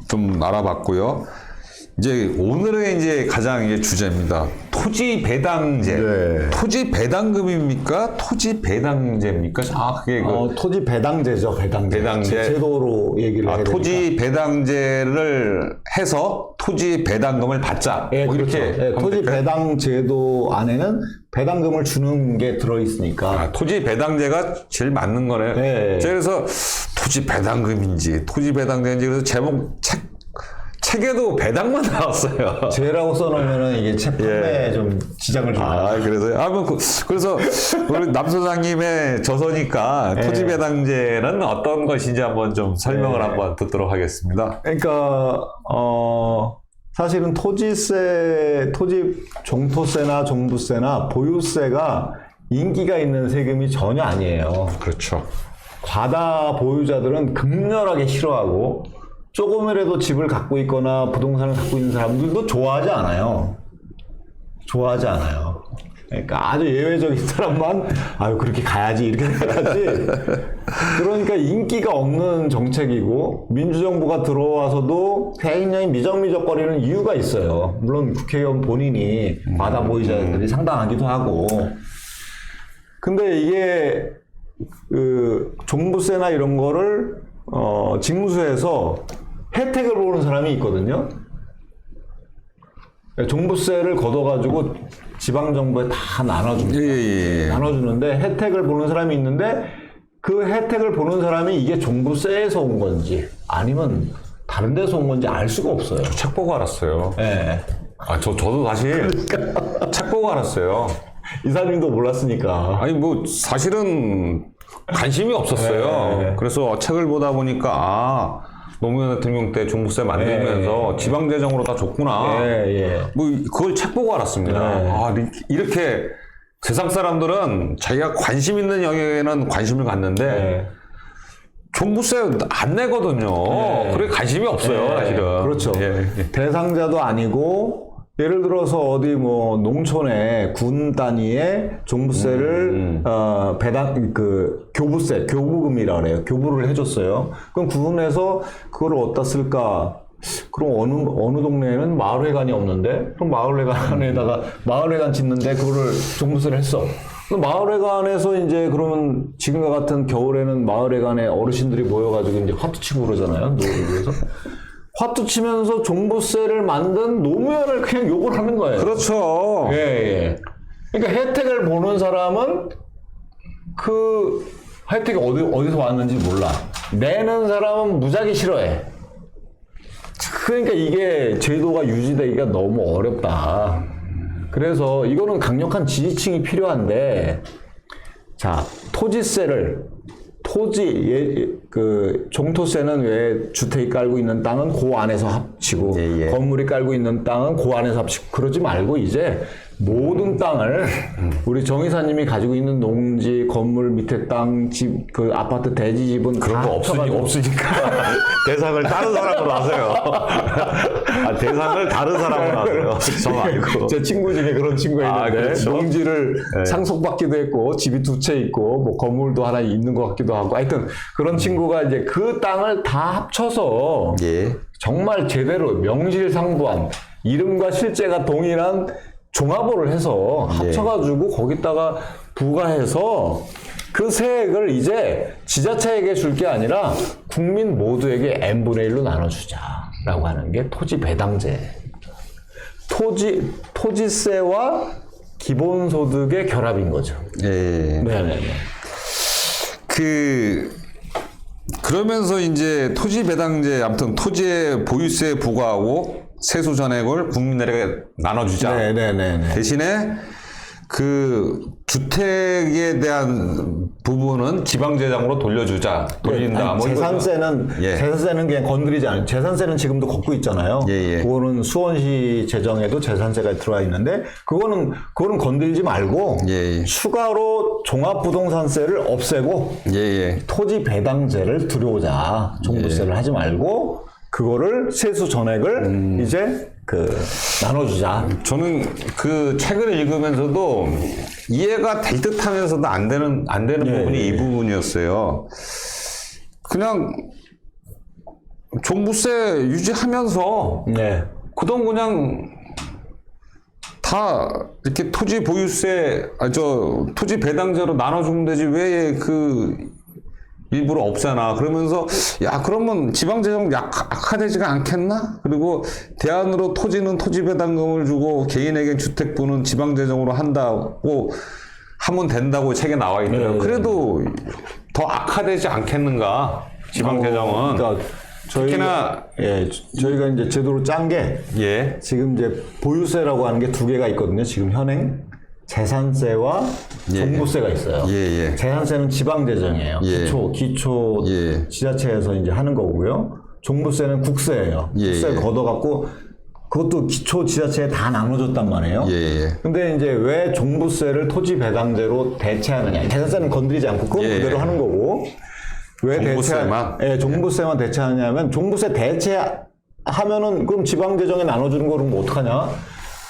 좀 알아봤고요. 이제 오늘의 이제 가장 이제 주제입니다. 토지 배당제. 토지 배당금입니까? 토지 배당제입니까? 정확하게 토지 배당제죠. 배당제. 제도로 얘기를 해야 되니까. 토지 배당제를 해서 토지 배당금을 받자. 이렇게. 토지 배당제도 안에는 배당금을 주는 게 들어있으니까. 토지 배당제가 제일 맞는 거네요. 그래서 토지 배당금인지 토지 배당제인지 그래서 제목 책에도 배당만 나왔어요. 제라고 써놓으면은 이게 책 판매에 좀 지장을 줍니다. 그래서 우리 남 소장님의 저서니까 토지 배당제는 어떤 것인지 한번 좀 설명을 한번 듣도록 하겠습니다. 그러니까 사실은 종토세나 종부세나 보유세가 인기가 있는 세금이 전혀 아니에요. 그렇죠. 과다 보유자들은 극렬하게 싫어하고 조금이라도 집을 갖고 있거나 부동산을 갖고 있는 사람들도 좋아하지 않아요. 그러니까 아주 예외적인 사람만 그렇게 가야지 이렇게 생각하지. 그러니까 인기가 없는 정책이고 민주정부가 들어와서도 굉장히 미적미적거리는 이유가 있어요. 물론 국회의원 본인이 과다 보유자들이 상당하기도 하고. 근데 이게 그 종부세나 이런 거를 징수해서 혜택을 보는 사람이 있거든요. 종부세를 걷어가지고 지방정부에 다 나눠줍니다. 예. 나눠주는데 혜택을 보는 사람이 있는데 그 혜택을 보는 사람이 이게 종부세에서 온 건지 아니면 다른 데서 온 건지 알 수가 없어요. 책 보고 알았어요. 네. 저도 사실 책 보고 알았어요. 이사님도 몰랐으니까. 아니, 뭐, 사실은 관심이 없었어요. 네. 그래서 책을 보다 보니까, 노무현 대통령 때 종부세 만들면서 지방재정으로 다 줬구나. 뭐, 그걸 책 보고 알았습니다. 이렇게 세상 사람들은 자기가 관심 있는 영역에는 관심을 갖는데, 종부세 안 내거든요. 그래 관심이 없어요, 사실은. 그렇죠. 대상자도 아니고, 예를 들어서 어디 뭐 농촌에 군 단위의 종부세를 교부세, 교부금이라 그래요. 교부를 해줬어요. 그럼 군에서 그걸 어디다 쓸까? 그럼 어느 동네에는 마을회관이 없는데, 그럼 마을회관 짓는데 그거를 종부세를 했어. 그럼 마을회관에서 이제 그러면 지금과 같은 겨울에는 마을회관에 어르신들이 모여가지고 이제 화투 치고 그러잖아요. 노를 위해서. 화투 치면서 종부세를 만든 노무현을 그냥 욕을 하는 거예요. 그렇죠. 그러니까 혜택을 보는 사람은 그 혜택이 어디서 왔는지 몰라. 내는 사람은 무지하게 싫어해. 그러니까 이게 제도가 유지되기가 너무 어렵다. 그래서 이거는 강력한 지지층이 필요한데, 자, 종토세는 왜 주택이 깔고 있는 땅은 그 안에서 합치고, 건물이 깔고 있는 땅은 그 안에서 합치고, 그러지 말고 이제 모든 땅을 우리 정 이사님이 가지고 있는 농지, 건물 밑에 땅, 집, 그 아파트 대지 집은 그런 거 없으니까 대상을 다른 사람으로 하세요. 대상을 다른 사람으로 하세요. 저 말고. 제 친구 중에 그런 친구가 있는데 그렇죠? 농지를 상속받기도 했고 집이 2채 있고 뭐 건물도 하나 있는 것 같기도 하고 하여튼 그런 친구가 이제 그 땅을 다 합쳐서 정말 제대로 명실상부한 이름과 실제가 동일한 종합을 해서 합쳐가지고 거기다가 부과해서 그 세액을 이제 지자체에게 줄 게 아니라 국민 모두에게 n분의 1로 나눠주자라고 하는 게 토지 배당제. 토지세와 기본소득의 결합인 거죠. 그러면서 이제 토지 배당제, 아무튼 토지의 보유세 부과하고 세수 전액을 국민들에게 나눠주자. 대신에 그 주택에 대한 부분은 지방재정으로 돌린다. 재산세는 그냥 건드리지 않아요. 재산세는 지금도 걷고 있잖아요. 그거는 수원시 재정에도 재산세가 들어와 있는데 그거는 건드리지 말고 추가로 종합부동산세를 없애고 토지 배당제를 들여오자. 종부세를 하지 말고 그거를 세수 전액을 이제 나눠주자. 저는 그 책을 읽으면서도 이해가 될 듯 하면서도 안 되는 부분이 이 부분이었어요. 그냥 종부세 유지하면서 그동안 그냥 다 이렇게 토지 보유세, 토지 배당제로 나눠주면 되지 왜 일부러 없잖아. 그러면서 그러면 지방재정 악화되지가 않겠나? 그리고 대안으로 토지는 토지 배당금을 주고 개인에게 주택부는 지방재정으로 한다고 하면 된다고 책에 나와 있더라고요. 그래도 더 악화되지 않겠는가? 지방재정은. 그러니까 저희가 이제 제도로 짠 게 지금 이제 보유세라고 하는 게 2개가 있거든요. 지금 현행. 재산세와 종부세가 있어요. 재산세는 지방재정이에요. 기초 지자체에서 이제 하는 거고요. 종부세는 국세예요. 국세를 걷어갖고 그것도 기초 지자체에 다 나눠줬단 말이에요. 근데 이제 왜 종부세를 토지 배당제로 대체하느냐. 재산세는 건드리지 않고 그건 그대로 하는 거고. 왜 종부세만 대체하냐면 종부세 대체하면은 그럼 지방재정에 나눠주는 거는 뭐 어떡하냐.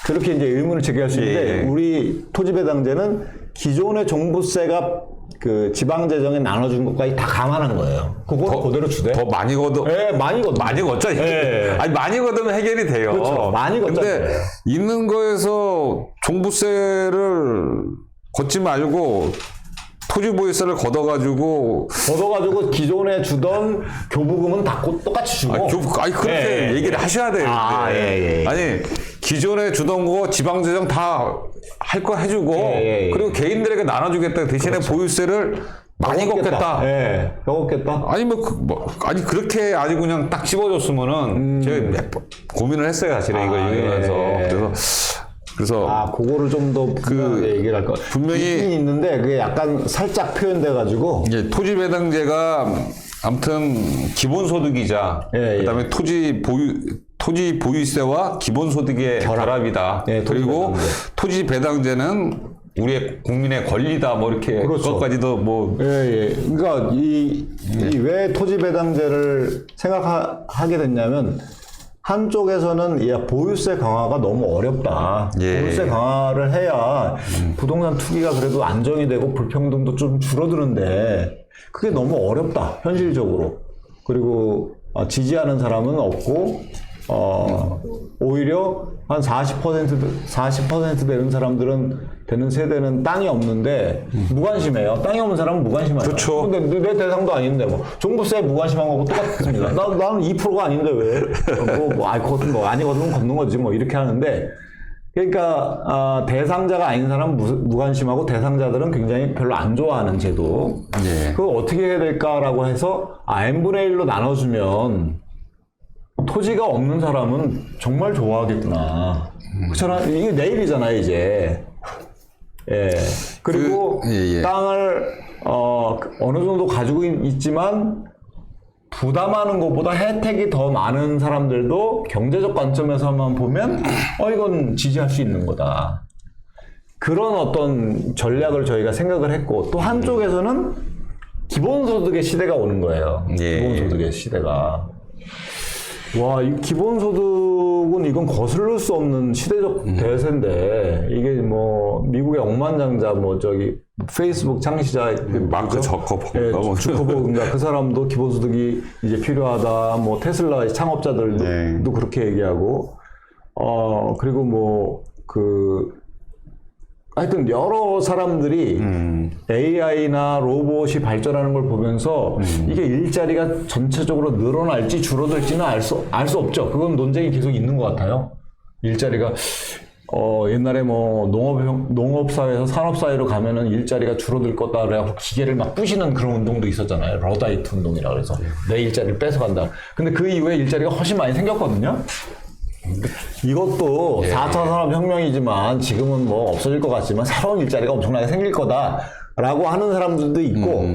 그렇게 이제 의문을 제기할 수 있는데 우리 토지배당제는 기존의 종부세가 그 지방재정에 나눠준 것까지 다 감안한 거예요. 그거 그대로 주대. 더 많이 걷어. 많이 걷어. 많이 걷죠. 아니 많이 걷으면 해결이 돼요. 그렇죠. 많이 걷죠. 근데 있는 거에서 종부세를 걷지 말고 토지 보유세를 걷어가지고 기존에 주던 교부금은 다 똑같이 주고. 아니 그렇게 얘기를 하셔야 돼요. 예. 아니 기존에 주던 거 지방재정 다 할 거 해주고 그리고 개인들에게 나눠주겠다. 대신에 보유세를 많이 걷겠다. 예, 걷겠다. 아니 아니 그렇게 아주 그냥 딱 씹어줬으면은 제가 몇 번 고민을 했어요 사실은 이거 읽으면서 그래서 그거를 좀 더 얘기를 할 거. 분명히 있는데 그게 약간 살짝 표현돼가지고. 이제 토지 배당제가 아무튼 기본소득이자 그다음에 토지 보유세와 기본소득의 결합이다. 그리고 토지 배당제는 우리의 국민의 권리다. 뭐 이렇게 그것까지도 뭐. 그러니까 왜 토지 배당제를 생각하게 됐냐면. 한쪽에서는 보유세 강화가 너무 어렵다. 보유세 강화를 해야 부동산 투기가 그래도 안정이 되고 불평등도 좀 줄어드는데 그게 너무 어렵다. 현실적으로. 그리고 지지하는 사람은 없고 오히려 한 40% 되는 세대는 땅이 없는데 무관심해요. 땅이 없는 사람은 무관심해요. 그렇죠. 근데 내 대상도 아닌데 뭐 종부세 무관심한 거고 똑같습니다. 나는 2%가 아닌데 왜? 그것은 아니거든 걷는 거지 뭐 이렇게 하는데 그러니까 대상자가 아닌 사람은 무관심하고 대상자들은 굉장히 별로 안 좋아하는 제도. 그걸 어떻게 해야 될까라고 해서 n분의 1로 나눠주면 토지가 없는 사람은 정말 좋아하겠구나. 그렇잖아. 이게 내일이잖아요, 이제. 그리고 땅을 어느 정도 가지고 있지만 부담하는 것보다 혜택이 더 많은 사람들도 경제적 관점에서만 보면 이건 지지할 수 있는 거다. 그런 어떤 전략을 저희가 생각을 했고 또 한쪽에서는 기본소득의 시대가 오는 거예요. 기본소득의 시대가. 이 기본소득은 이건 거슬릴 수 없는 시대적 대세인데 이게 뭐 미국의 억만장자 페이스북 창시자 마크 주커버그인가 그 사람도 기본소득이 이제 필요하다. 뭐 테슬라 창업자들도 그렇게 얘기하고 그리고 하여튼 여러 사람들이 AI나 로봇이 발전하는 걸 보면서 이게 일자리가 전체적으로 늘어날지 줄어들지는 알 수 없죠. 그건 논쟁이 계속 있는 것 같아요. 일자리가 옛날에 농업사회에서 산업사회로 가면은 일자리가 줄어들 거다 그래갖고 기계를 막 부시는 그런 운동도 있었잖아요. 러다이트 운동이라고 해서 내 일자리를 뺏어간다. 근데 그 이후에 일자리가 훨씬 많이 생겼거든요. 이것도 4차 산업혁명이지만 지금은 없어질 것 같지만 새로운 일자리가 엄청나게 생길 거다라고 하는 사람들도 있고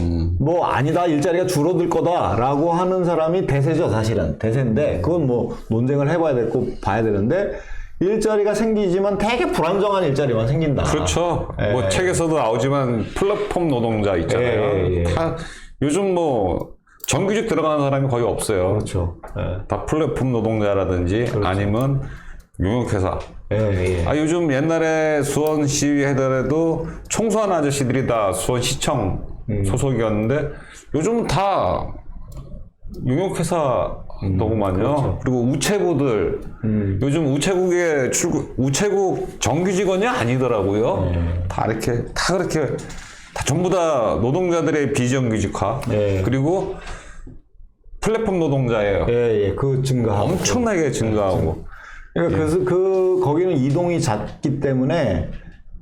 아니다 일자리가 줄어들 거다라고 하는 사람이 대세죠. 사실은 대세인데 그건 논쟁을 해봐야 봐야 되는데 일자리가 생기지만 되게 불안정한 일자리만 생긴다. 그렇죠. 책에서도 나오지만 플랫폼 노동자 있잖아요. 다 요즘 정규직 들어가는 사람이 거의 없어요. 그렇죠. 다 플랫폼 노동자라든지 아니면 용역회사. 요즘 옛날에 수원 시위 하더라도 청소하는 아저씨들이 다 수원시청 소속이었는데 요즘 다 용역회사 더구만요. 그리고 우체국들 요즘 우체국 정규 직원이 아니더라고요. 다 그렇게 다 전부 다 노동자들의 비정규직화 그리고 플랫폼 노동자예요. 그 증가하고 엄청나게 증가하고. 그러니까 거기는 이동이 잦기 때문에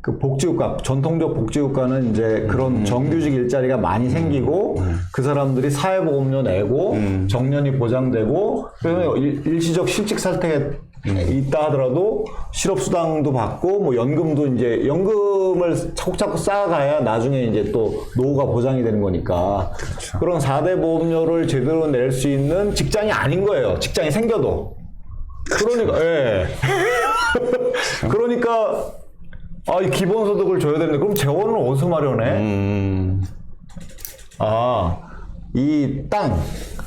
그 복지국가, 전통적 복지국가는 이제 그런 정규직 일자리가 많이 생기고 그 사람들이 사회보험료 내고 정년이 보장되고 그래서 일시적 실직 사태가 있다 하더라도 실업수당도 받고 연금도 이제 연금을 차곡차곡 쌓아가야 나중에 이제 또 노후가 보장이 되는 거니까 그런 4대 보험료를 제대로 낼 수 있는 직장이 아닌 거예요. 직장이 생겨도. 그러니까 그러니까 이 기본소득을 줘야 되는데 그럼 재원은 어디서 마련해? 이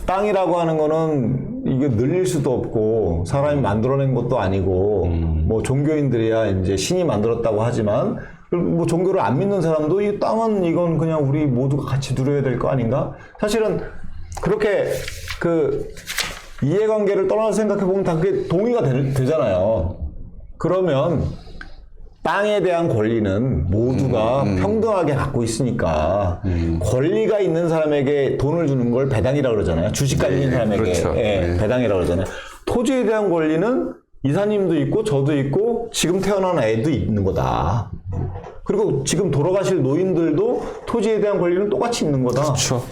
땅이라고 하는 거는 이게 늘릴 수도 없고 사람이 만들어낸 것도 아니고 종교인들이야 이제 신이 만들었다고 하지만 종교를 안 믿는 사람도 이 땅은 이건 그냥 우리 모두가 같이 누려야 될 거 아닌가? 사실은 그렇게 이해관계를 떠나서 생각해 보면 다 그게 동의가 되잖아요. 그러면 땅에 대한 권리는 모두가 평등하게 갖고 있으니까 권리가 있는 사람에게 돈을 주는 걸 배당이라고 그러잖아요. 주식 가진 예, 사람에게 그렇죠. 예. 배당이라고 그러잖아요. 토지에 대한 권리는 이사님도 있고 저도 있고 지금 태어난 애도 있는 거다. 그리고 지금 돌아가실 노인들도 토지에 대한 권리는 똑같이 있는 거다. 그렇죠.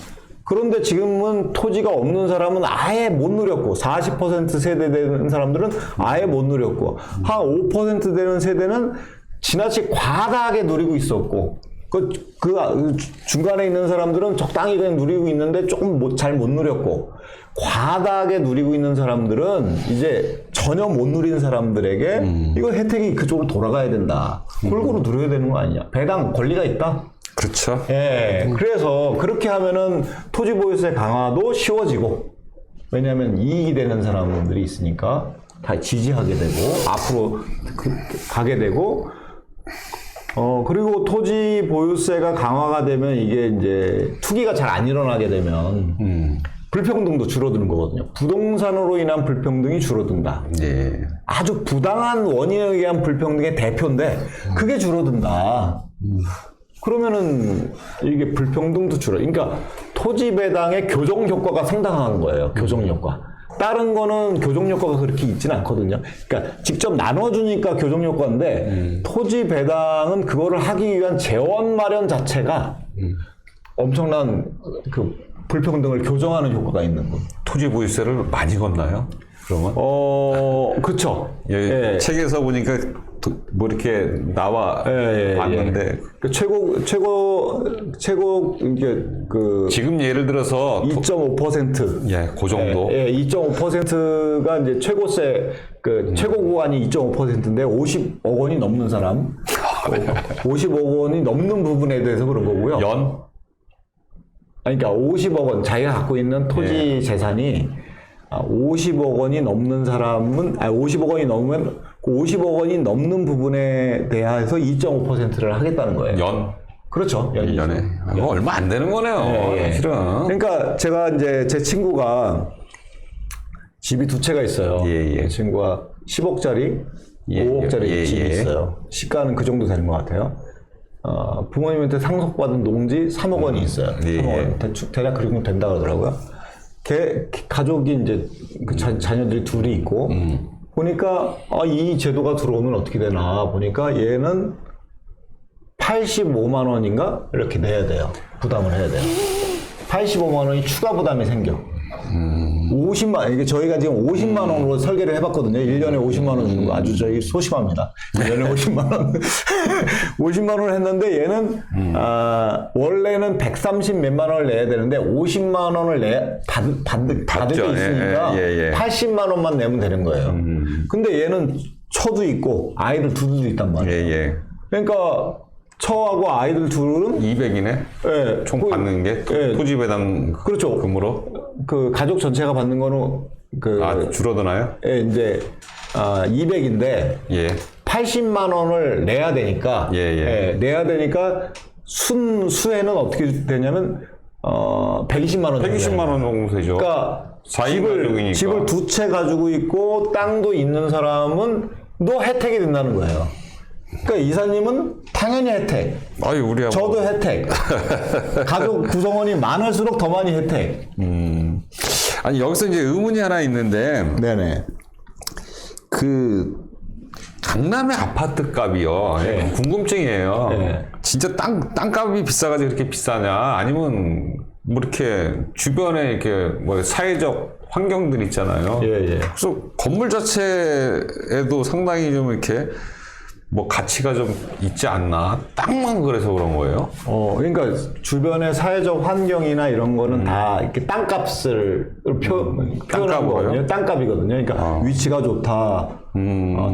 그런데 지금은 토지가 없는 사람은 아예 못 누렸고 40% 세대 되는 사람들은 아예 못 누렸고 한 5% 되는 세대는 지나치게 과다하게 누리고 있었고 그 중간에 있는 사람들은 적당히 그냥 누리고 있는데 조금 잘 못 누렸고 과다하게 누리고 있는 사람들은 이제 전혀 못 누린 사람들에게 이거 혜택이 그쪽으로 돌아가야 된다. 골고루 누려야 되는 거 아니냐. 배당 권리가 있다. 그렇죠. 예. 그래서 그렇게 하면은 토지 보유세 강화도 쉬워지고 왜냐하면 이익이 되는 사람들이 있으니까 다 지지하게 되고 앞으로 가게 되고 그리고 토지 보유세가 강화가 되면 이게 이제 투기가 잘 안 일어나게 되면 불평등도 줄어드는 거거든요. 부동산으로 인한 불평등이 줄어든다. 예. 아주 부당한 원인에 의한 불평등의 대표인데 그게 줄어든다. 그러면은 이게 불평등도 줄어. 그러니까 토지 배당의 교정 효과가 상당한 거예요. 교정 효과. 다른 거는 교정 효과가 그렇게 있지는 않거든요. 그러니까 직접 나눠주니까 교정 효과인데 토지 배당은 그거를 하기 위한 재원 마련 자체가 엄청난 그 불평등을 교정하는 효과가 있는 거예요. 토지 보유세를 많이 걷나요? 그러면? 그쵸. 예, 예. 책에서 보니까 뭐 이렇게 나와 봤는데 그 최고 이게 그 지금 예를 들어서 2.5% 예, 그 정도. 예, 2.5%가 이제 최고세 그 최고 구간이 2.5%인데 50억 원이 넘는 사람 50억 원이 넘는 부분에 대해서 그런 거고요. 연? 아니, 그러니까 50억 원 자기가 갖고 있는 토지 재산이 50억 원이 넘는 사람은 50억 원이 넘으면 그 50억 원이 넘는 부분에 대해서 2.5%를 하겠다는 거예요. 연? 그렇죠. 연이죠. 연에. 뭐 얼마 안 되는 거네요. 예. 사실은. 그러니까 제가 이제 제 친구가 집이 두 채가 있어요. 예. 그 친구가 10억짜리, 예, 5억짜리 예, 집이 예. 있어요. 시가는 그 정도 되는 것 같아요. 부모님한테 상속받은 농지 3억 원이 있어요. 예, 3억 원. 예. 대략 그렇게 된다 그러더라고요. 가족이 이제 그 자녀들이 둘이 있고, 보니까, 이 제도가 들어오면 어떻게 되나 보니까 얘는 85만 원인가? 이렇게 내야 돼요. 부담을 해야 돼요. 85만 원이 추가 부담이 생겨. 50만, 이게 저희가 지금 50만 원으로 설계를 해봤거든요. 1년에 50만 원 주는 거 아주 저희 소심합니다. 1년에 50만 원. 50만 원을 했는데 얘는, 원래는 130 몇만 원을 내야 되는데 50만 원을 받을 게 있으니까 예. 80만 원만 내면 되는 거예요. 근데 얘는 처도 있고 아이들 둘도 있단 말이에요. 예. 그러니까 처하고 아이들 둘은 200이네? 예, 총 받는 게 토지 배당 그렇죠. 금으로? 그 가족 전체가 받는 거는 줄어드나요? 이제 200인데 예. 80만 원을 내야 되니까 예. 내야 되니까 수에는 어떻게 되냐면 120만 원 120만 원 정도 되죠. 그러니까 4인 가족이니까. 집을 두 채 가지고 있고 땅도 있는 사람은 또 혜택이 된다는 거예요. 그러니까 이사님은 당연히 혜택. 아유, 우리야. 저도 혜택. 가족 구성원이 많을수록 더 많이 혜택. 아니, 여기서 이제 의문이 하나 있는데, 네네. 그, 강남의 아파트 값이요. 네. 궁금증이에요. 네. 진짜 땅값이 비싸가지고 이렇게 비싸냐? 아니면, 뭐 이렇게 주변에 이렇게 뭐 사회적 환경들 있잖아요. 예. 그래서 건물 자체에도 상당히 좀 이렇게 뭐 가치가 좀 있지 않나? 땅만 그래서 그런 거예요? 그러니까 주변의 사회적 환경이나 이런 거는 다 이렇게 땅값을 표현한 거거든요. 땅값이거든요. 그러니까 위치가 좋다,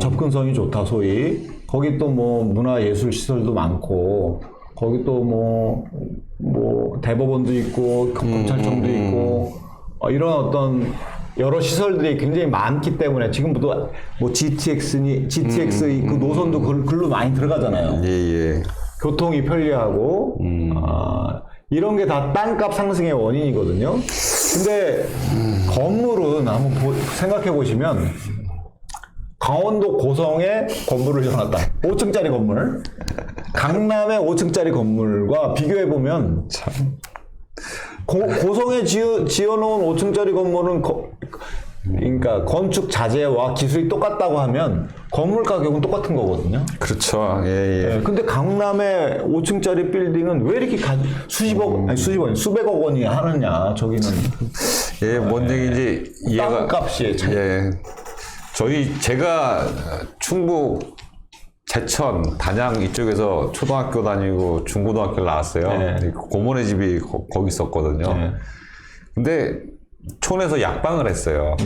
접근성이 좋다, 소위. 거기 또 뭐 문화예술 시설도 많고, 거기 또 뭐 대법원도 있고, 검찰청도 있고, 이런 어떤 여러 시설들이 굉장히 많기 때문에 지금부터 뭐 GTX 그 노선도 글로 많이 들어가잖아요. 예. 교통이 편리하고 이런 게 다 땅값 상승의 원인이거든요. 근데 건물은 한번 생각해 보시면 강원도 고성에 건물을 지어놨다. 5층짜리 건물. 강남의 5층짜리 건물과 비교해보면 참. 고성에 지어놓은 5층짜리 건물은 그러니까 건축 자재와 기술이 똑같다고 하면 건물 가격은 똑같은 거거든요. 그렇죠. 예, 예. 근데 강남의 5층짜리 빌딩은 왜 이렇게 수백억 원이 하느냐, 저기는. 예, 뭔 얘기인지 이해가. 땅값이 차이. 예. 제가 충북 제천, 단양 이쪽에서 초등학교 다니고 중고등학교를 나왔어요. 네. 고모네 집이 거기 있었거든요. 네. 근데 촌에서 약방을 했어요.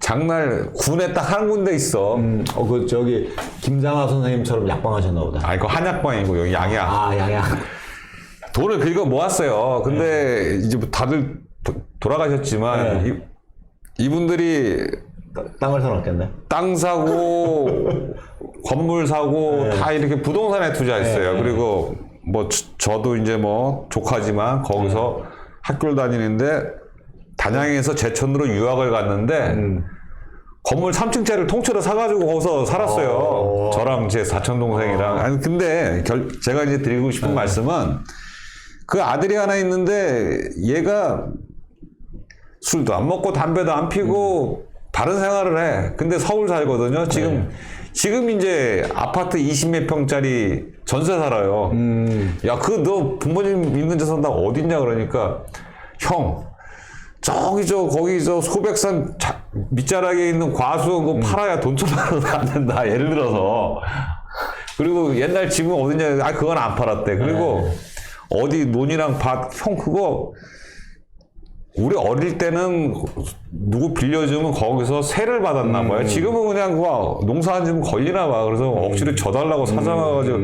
장날 군에 딱 한 군데 있어. 저기 김장하 선생님처럼 약방하셨나 보다. 아, 이거 한약방이고 여기 양약. 아, 양약. 돈을 긁어 모았어요. 근데 이제 뭐 다들 돌아가셨지만 네. 이분들이 땅을 사놨겠네. 땅 사고 건물 사고 다 이렇게 부동산에 투자했어요. 그리고 뭐 저도 이제 뭐 조카지만 거기서 학교를 다니는데 단양에서 제천으로 유학을 갔는데 건물 3층짜리를 통째로 사가지고 거기서 살았어요. 저랑 제 사촌 동생이랑. 아니 근데 제가 이제 드리고 싶은 말씀은 그 아들이 하나 있는데 얘가 술도 안 먹고 담배도 안 피고 다른 생활을 해. 근데 서울 살거든요. 지금 이제 아파트 20몇 평짜리 전세 살아요. 야, 너 부모님 있는 데 산다 어딨냐 그러니까 형, 거기 소백산 밑자락에 있는 과수 그거 팔아야 돈 좀 받는다. 예를 들어서. 그리고 옛날 집은 어디냐? 아, 그건 안 팔았대. 그리고 어디 논이랑 밭, 형 그거 우리 어릴 때는 누구 빌려주면 거기서 세를 받았나 봐요. 지금은 그냥 농사 안 지면 걸리나 봐. 그래서 억지로 져달라고 사장와가지고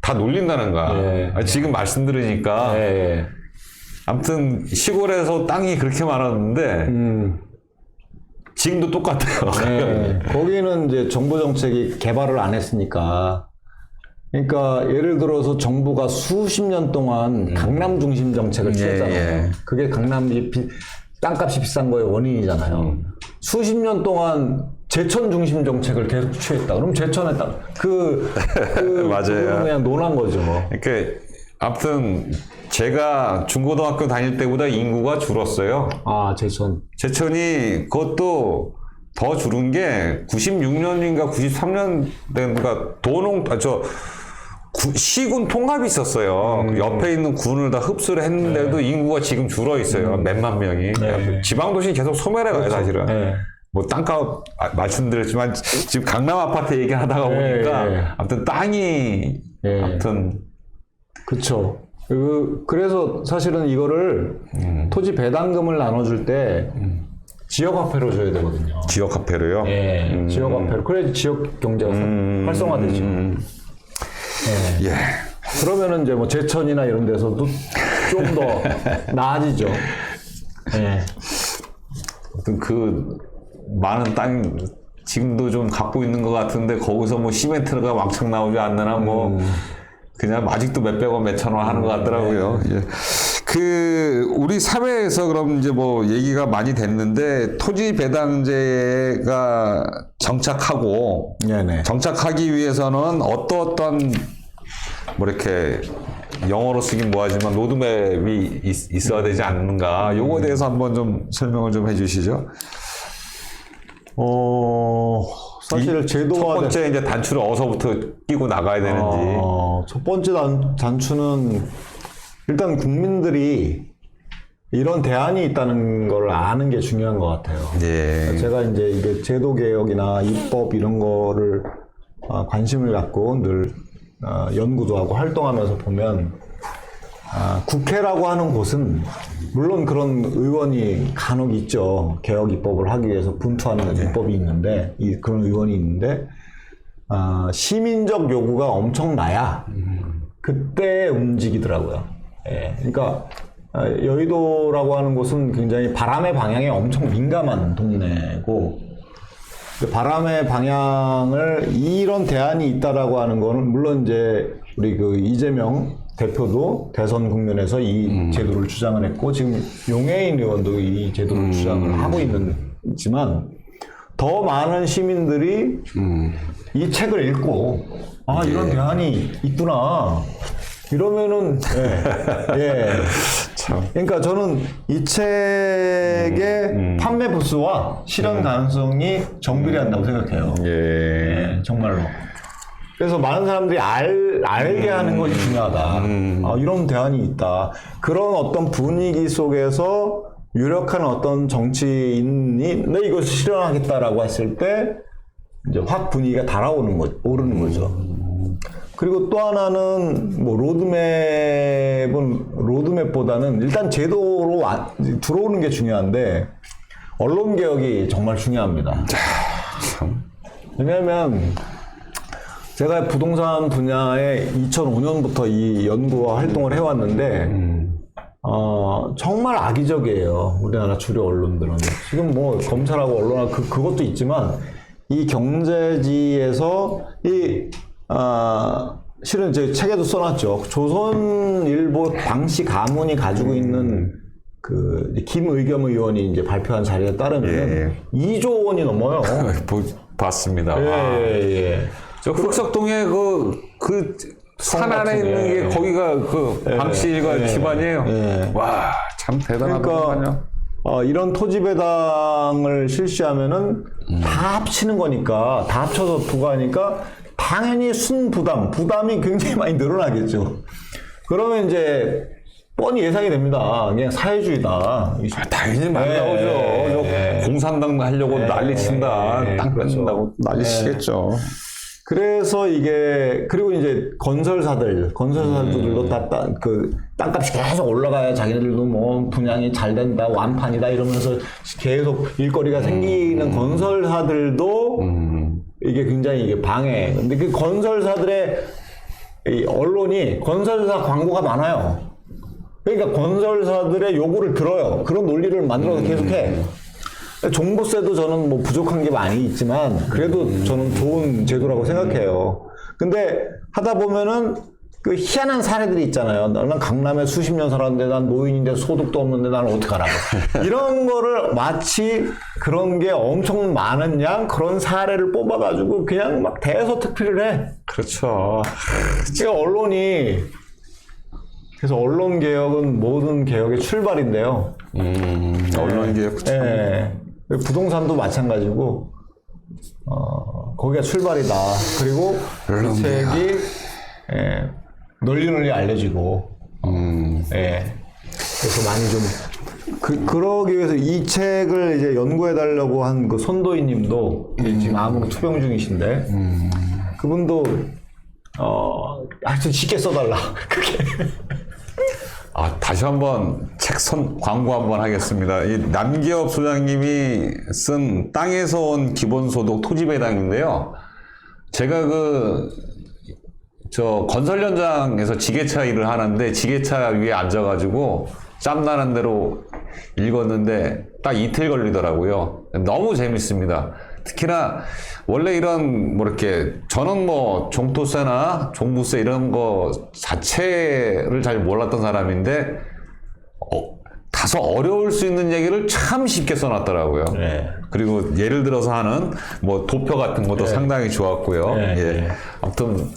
다 놀린다는 거야. 아니, 지금 말씀 들으니까. 아무튼 시골에서 땅이 그렇게 많았는데 지금도 똑같아요. 거기는 이제 정부 정책이 개발을 안 했으니까. 그러니까 예를 들어서 정부가 수십 년 동안 강남 중심 정책을 취했잖아요. 그게 강남이 땅값이 비싼 거의 원인이잖아요. 수십 년 동안 제천 중심 정책을 계속 취했다. 그럼 제천에 맞아요. 그냥 논한 거죠. 그러니까 아무튼 제가 중고등학교 다닐 때보다 인구가 줄었어요. 아, 제천. 제천이 그것도 더 줄은 게 96년인가 93년대인가 시군 통합이 있었어요. 옆에 있는 군을 다 흡수를 했는데도 인구가 지금 줄어 있어요. 몇만 명이. 지방도시 계속 소멸해 가요, 사실은. 뭐 땅값 말씀드렸지만 지금 강남 아파트 얘기하다가 보니까 아무튼 땅이 아무튼 그렇죠. 그래서 사실은 이거를 토지 배당금을 나눠줄 때 지역화폐로 줘야 되거든요. 지역화폐로요? 지역화폐로. 그래야지 지역 경제가 활성화되죠. 예. 그러면은 이제 뭐 제천이나 이런 데서도 좀 더 나아지죠. 아무튼 그 많은 땅 지금도 좀 갖고 있는 것 같은데 거기서 뭐 시멘트가 왕창 나오지 않느나 뭐 그냥 아직도 몇백 원, 몇천 원 하는 것 같더라고요. 예. 우리 사회에서 그럼 이제 뭐 얘기가 많이 됐는데 토지 배당제가 정착하고 정착하기 위해서는 어떤 뭐 이렇게 영어로 쓰긴 뭐하지만 로드맵이 있어야 되지 않는가? 요거에 대해서 한번 좀 설명을 좀 해주시죠. 사실 제도화 첫 번째 이제 단추를 어디서부터 끼고 나가야 되는지. 첫 번째 단추는 일단 국민들이 이런 대안이 있다는 걸 아는 게 중요한 것 같아요. 제가 이제 이게 제도 개혁이나 입법 이런 거를 관심을 갖고 늘 연구도 하고 활동하면서 보면 국회라고 하는 곳은 물론 그런 의원이 간혹 있죠. 개혁 입법을 하기 위해서 분투하는 입법이 있는데 그런 의원이 있는데 시민적 요구가 엄청나야 그때 움직이더라고요. 그러니까 여의도라고 하는 곳은 굉장히 바람의 방향에 엄청 민감한 동네고 바람의 방향을 이런 대안이 있다라고 하는 거는 물론 이제 우리 그 이재명 대표도 대선 국면에서 이 제도를 주장을 했고 지금 용해인 의원도 이 제도를 주장을 하고 있지만 더 많은 시민들이 이 책을 읽고 이런 대안이 있구나. 이러면은 참. 그러니까 저는 이 책의 판매 부수와 실현 가능성이 정비례한다고 생각해요. 예, 정말로. 그래서 많은 사람들이 알게 하는 것이 중요하다. 이런 대안이 있다. 그런 어떤 분위기 속에서 유력한 어떤 정치인이 내 이것을 실현하겠다라고 했을 때 이제 확 분위기가 오르는 거죠. 그리고 또 하나는 뭐 로드맵보다는 일단 제도로 들어오는 게 중요한데 언론 개혁이 정말 중요합니다. 왜냐하면 제가 부동산 분야에 2005년부터 이 연구와 활동을 해왔는데 정말 악의적이에요. 우리나라 주류 언론들은. 지금 뭐 검찰하고 언론하고 그것도 있지만 이 경제지에서 실은 제 책에도 써놨죠. 조선일보 당시 가문이 가지고 있는 그 김의겸 의원이 이제 발표한 자료에 따르면 2조 원이 넘어요. 봤습니다. 저 그 흑석동에 그 산 안에 있는 게 거기가 그 방씨가 집안이에요. 와, 참 대단하다. 그러니까 이런 토지 배당을 실시하면은 다 합치는 거니까, 다 합쳐서 부과하니까 당연히 부담이 굉장히 많이 늘어나겠죠. 그러면 이제 뻔히 예상이 됩니다. 그냥 사회주의다. 당연히 많이 나오죠. 공산당 하려고 난리 친다. 땅 뺏는다고 난리 치겠죠. 그래서 그리고 이제 건설사들도 땅값이 계속 올라가야 자기네들도 뭐 분양이 잘 된다, 완판이다 이러면서 계속 일거리가 생기는 건설사들도 이게 굉장히 방해. 근데 그 건설사들의 언론이 건설사 광고가 많아요. 그러니까 건설사들의 요구를 들어요. 그런 논리를 만들어서 계속해. 종부세도 저는 뭐 부족한 게 많이 있지만 그래도 저는 좋은 제도라고 생각해요. 근데 하다 보면은 그 희한한 사례들이 있잖아요. 난 강남에 수십 년 살았는데 난 노인인데 소득도 없는데 나는 어떡하라고. 이런 거를 마치 그런 게 엄청 많은 양 그런 사례를 뽑아가지고 그냥 막 대서특필을 해. 그렇죠. 그러니까 그래서 언론 개혁은 모든 개혁의 출발인데요. 언론 개혁. 부동산도 마찬가지고 거기가 출발이다. 그리고 이 책이 널리 알려지고 그래서 많이 좀 그러기 위해서 이 책을 이제 연구해 달라고 한 그 손도희님도 지금 암으로 투병 중이신데 그분도 하여튼 쉽게 써달라. 그게. 다시 한번 책 광고 한번 하겠습니다. 이 남기업 소장님이 쓴 땅에서 온 기본소득 토지배당인데요. 제가 건설 현장에서 지게차 일을 하는데 지게차 위에 앉아가지고 짬나는 대로 읽었는데 딱 이틀 걸리더라고요. 너무 재밌습니다. 특히나 원래 이런 저는 종토세나 종부세 이런 거 자체를 잘 몰랐던 사람인데 다소 어려울 수 있는 얘기를 참 쉽게 써놨더라고요. 그리고 예를 들어서 하는 도표 같은 것도 상당히 좋았고요. 아무튼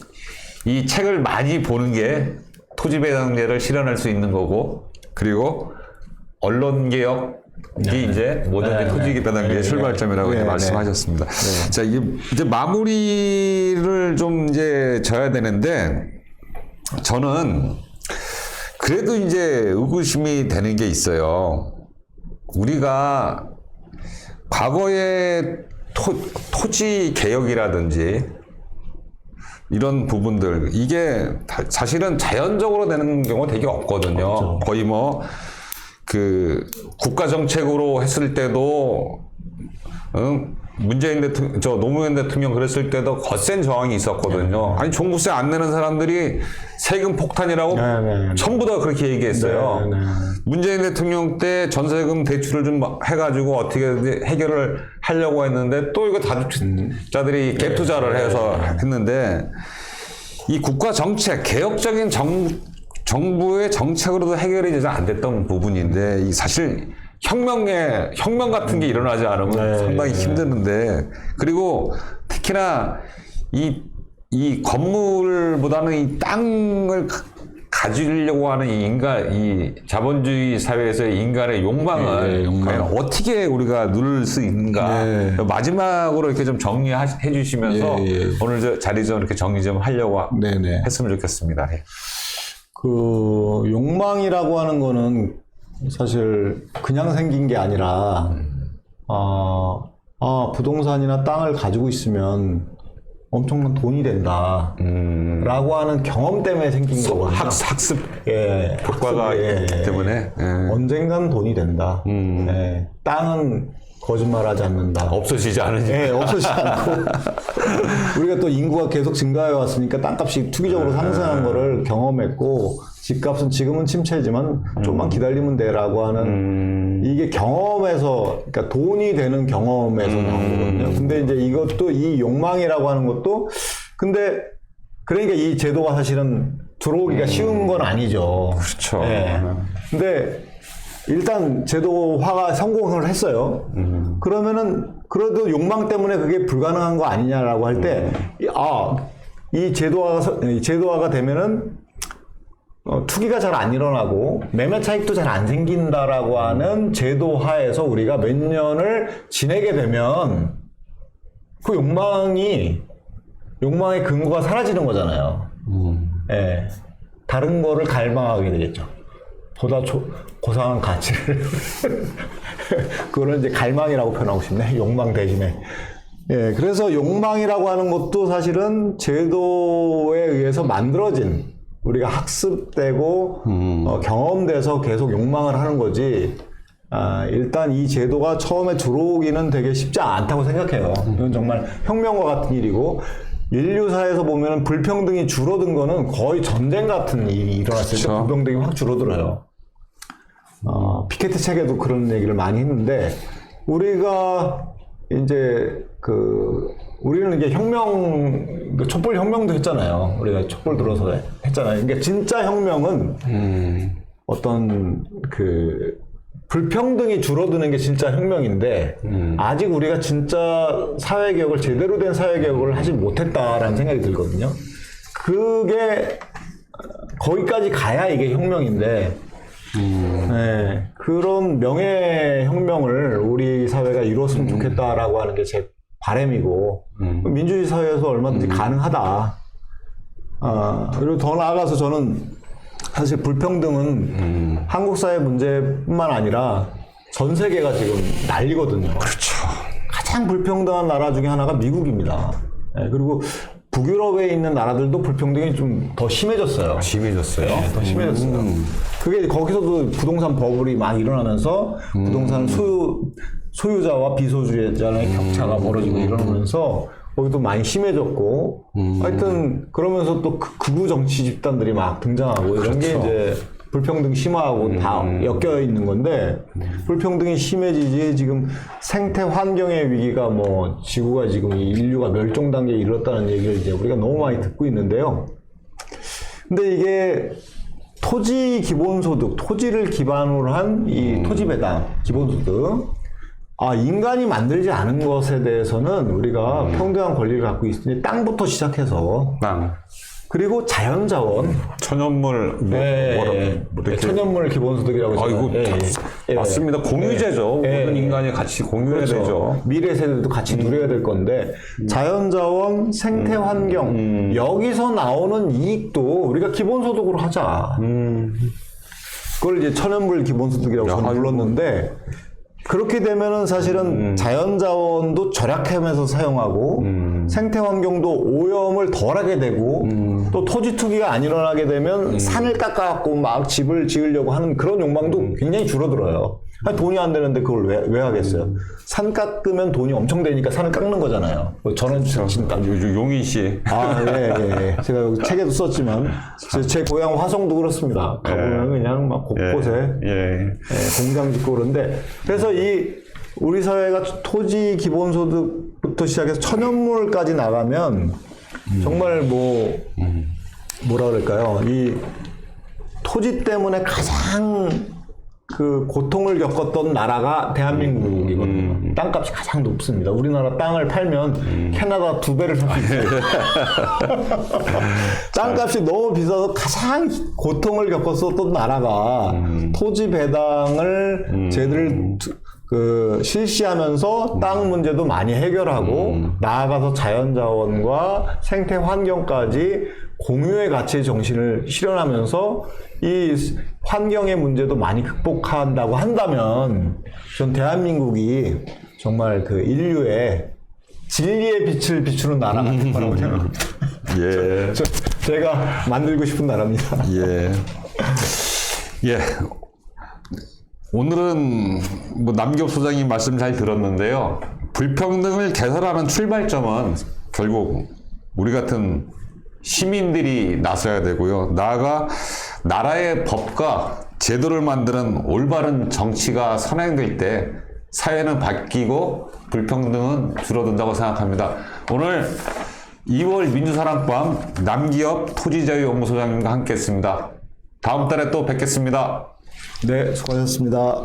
이 책을 많이 보는 게 토지배당제를 실현할 수 있는 거고, 그리고 언론개혁 이제 모든 토지배당제의 출발점이라고 이제 말씀하셨습니다. 자, 이제 마무리를 좀 이제 져야 되는데, 저는 그래도 이제 의구심이 되는 게 있어요. 우리가 과거에 토지 개혁이라든지 이런 부분들, 이게 사실은 자연적으로 되는 경우가 되게 없거든요. 그렇죠. 거의 국가 정책으로 했을 때도, 노무현 대통령 그랬을 때도 거센 저항이 있었거든요. 아니, 종부세 안 내는 사람들이 세금 폭탄이라고 전부 다 그렇게 얘기했어요. 문재인 대통령 때 전세금 대출을 좀 해가지고 어떻게든지 해결을 하려고 했는데 또 이거 다주택자들이 갭 투자를 해서 했는데, 이 국가 정책, 개혁적인 정부의 정책으로도 해결이 안 됐던 부분인데, 사실 혁명 같은 게 일어나지 않으면 네, 상당히 네. 힘드는데, 그리고 특히나 이 건물보다는 이 땅을 가지려고 하는 이 자본주의 사회에서의 인간의 욕망을 욕망. 과연 어떻게 우리가 누를 수 있는가. 네. 마지막으로 이렇게 좀 정리해 주시면서 오늘 자리 좀 이렇게 정리 좀 하려고 네네. 했으면 좋겠습니다. 예. 그 욕망이라고 하는 거는 사실 그냥 생긴 게 아니라 부동산이나 땅을 가지고 있으면 엄청난 돈이 된다 라고 하는 경험 때문에 생긴 거거든요. 학습 예, 효과가 학습, 있기 때문에 언젠간 돈이 된다. 예, 땅은 거짓말하지 않는다. 없어지지 않으니까. 예, 없어지지 않고 우리가 또 인구가 계속 증가해 왔으니까 땅값이 투기적으로 상승한 거를 경험했고, 집값은 지금은 침체지만 좀만 기다리면 돼라고 하는 이게 경험에서, 그러니까 돈이 되는 경험에서 나온 거거든요. 근데 이제 이것도 이 욕망이라고 하는 것도, 근데 그러니까 이 제도가 사실은 들어오기가 쉬운 건 아니죠. 그렇죠. 예. 근데 일단 제도화가 성공을 했어요. 그러면은 그래도 욕망 때문에 그게 불가능한 거 아니냐라고 할 때, 이 제도화가 되면은 투기가 잘 안 일어나고 매매 차익도 잘 안 생긴다라고 하는 제도하에서 우리가 몇 년을 지내게 되면 그 욕망의 근거가 사라지는 거잖아요. 예. 다른 거를 갈망하게 되겠죠. 보다 고상한 가치를. 그거는 이제 갈망이라고 표현하고 싶네. 욕망 대신에. 예. 그래서 욕망이라고 하는 것도 사실은 제도에 의해서 만들어진, 우리가 학습되고 경험돼서 계속 욕망을 하는 거지. 일단 이 제도가 처음에 들어오기는 되게 쉽지 않다고 생각해요. 이건 정말 혁명과 같은 일이고, 인류사에서 보면 불평등이 줄어든 거는 거의 전쟁 같은 일이 일어났을 때 불평등이 확 줄어들어요. 피케트 책에도 그런 얘기를 많이 했는데, 우리가 이제 우리는 이게 촛불 혁명도 했잖아요. 우리가 촛불 들어서 했잖아요. 그러니까 진짜 혁명은 어떤 불평등이 줄어드는 게 진짜 혁명인데, 아직 우리가 진짜 사회개혁을, 제대로 된 사회개혁을 하지 못했다라는 생각이 들거든요. 그게 거기까지 가야 이게 혁명인데, 네, 그런 명예혁명을 우리 사회가 이뤘으면 좋겠다라고 하는 게 제 바람이고, 민주주의 사회에서 얼마든지 가능하다. 그리고 더 나아가서 저는 사실 불평등은 한국 사회 문제뿐만 아니라 전 세계가 지금 난리거든요. 그렇죠. 가장 불평등한 나라 중에 하나가 미국입니다. 네, 그리고 북유럽에 있는 나라들도 불평등이 좀 더 심해졌어요. 심해졌어요. 네, 더 심해졌어요. 그게 거기서도 부동산 버블이 막 일어나면서 부동산 소유자와 비소유자의 격차가 벌어지고 이러면서 거기도 많이 심해졌고, 하여튼 그러면서 또 극우 정치 집단들이 막 등장하고 이런 게 이제 불평등 심화하고 다 엮여 있는 건데, 불평등이 심해지지 지금 생태 환경의 위기가 뭐 지구가 지금 인류가 멸종 단계에 이르렀다는 얘기를 이제 우리가 너무 많이 듣고 있는데요. 근데 이게 토지 기본소득, 토지를 기반으로 한 이 토지 배당 기본소득, 인간이 만들지 않은 것에 대해서는 우리가 평등한 권리를 갖고 있으니 땅부터 시작해서, 그리고 자연자원, 천연물, 천연물 기본소득이라고 맞습니다. 공유제죠. 모든 인간이 같이 공유해야 되죠. 미래 세대도 같이 누려야 될 건데, 자연자원, 생태환경, 여기서 나오는 이익도 우리가 기본소득으로 하자. 그걸 이제 천연물 기본소득이라고 저는 불렀는데, 그렇게 되면은 사실은 자연자원도 절약하면서 사용하고, 생태환경도 오염을 덜하게 되고, 또 토지 투기가 안 일어나게 되면 산을 깎아갖고 막 집을 지으려고 하는 그런 욕망도 굉장히 줄어들어요. 돈이 안 되는데 그걸 왜 하겠어요? 산 깎으면 돈이 엄청 되니까 산을 깎는 거잖아요. 저는 지금 용인 씨. 예. 제가 책에도 썼지만, 제 고향 화성도 그렇습니다. 가보면 그냥 막 곳곳에 공장 짓고 그런데, 그래서 우리 사회가 토지 기본소득부터 시작해서 천연물까지 나가면 정말 뭐라 그럴까요? 이 토지 때문에 가장 그 고통을 겪었던 나라가 대한민국이거든요. 땅값이 가장 높습니다. 우리나라 땅을 팔면 캐나다 2배를 살 수 있어요. 땅값이 너무 비싸서 가장 고통을 겪었었던 나라가 토지 배당을 제대로 실시하면서 땅 문제도 많이 해결하고 나아가서 자연자원과 생태 환경까지 공유의 가치의 정신을 실현하면서 이 환경의 문제도 많이 극복한다고 한다면 전 대한민국이 정말 그 인류의 진리의 빛을 비추는 나라 같은 거라고 생각합니다. 예. 제가 만들고 싶은 나라입니다. 예. 예. 오늘은 뭐 남기업 소장님 말씀 잘 들었는데요. 불평등을 개선하는 출발점은 결국 우리 같은 시민들이 나서야 되고요. 나아가 나라의 법과 제도를 만드는 올바른 정치가 선행될 때 사회는 바뀌고 불평등은 줄어든다고 생각합니다. 오늘 2월 민주사랑밤 남기업 토지자유연구소장님과 함께 했습니다. 다음 달에 또 뵙겠습니다. 네, 수고하셨습니다.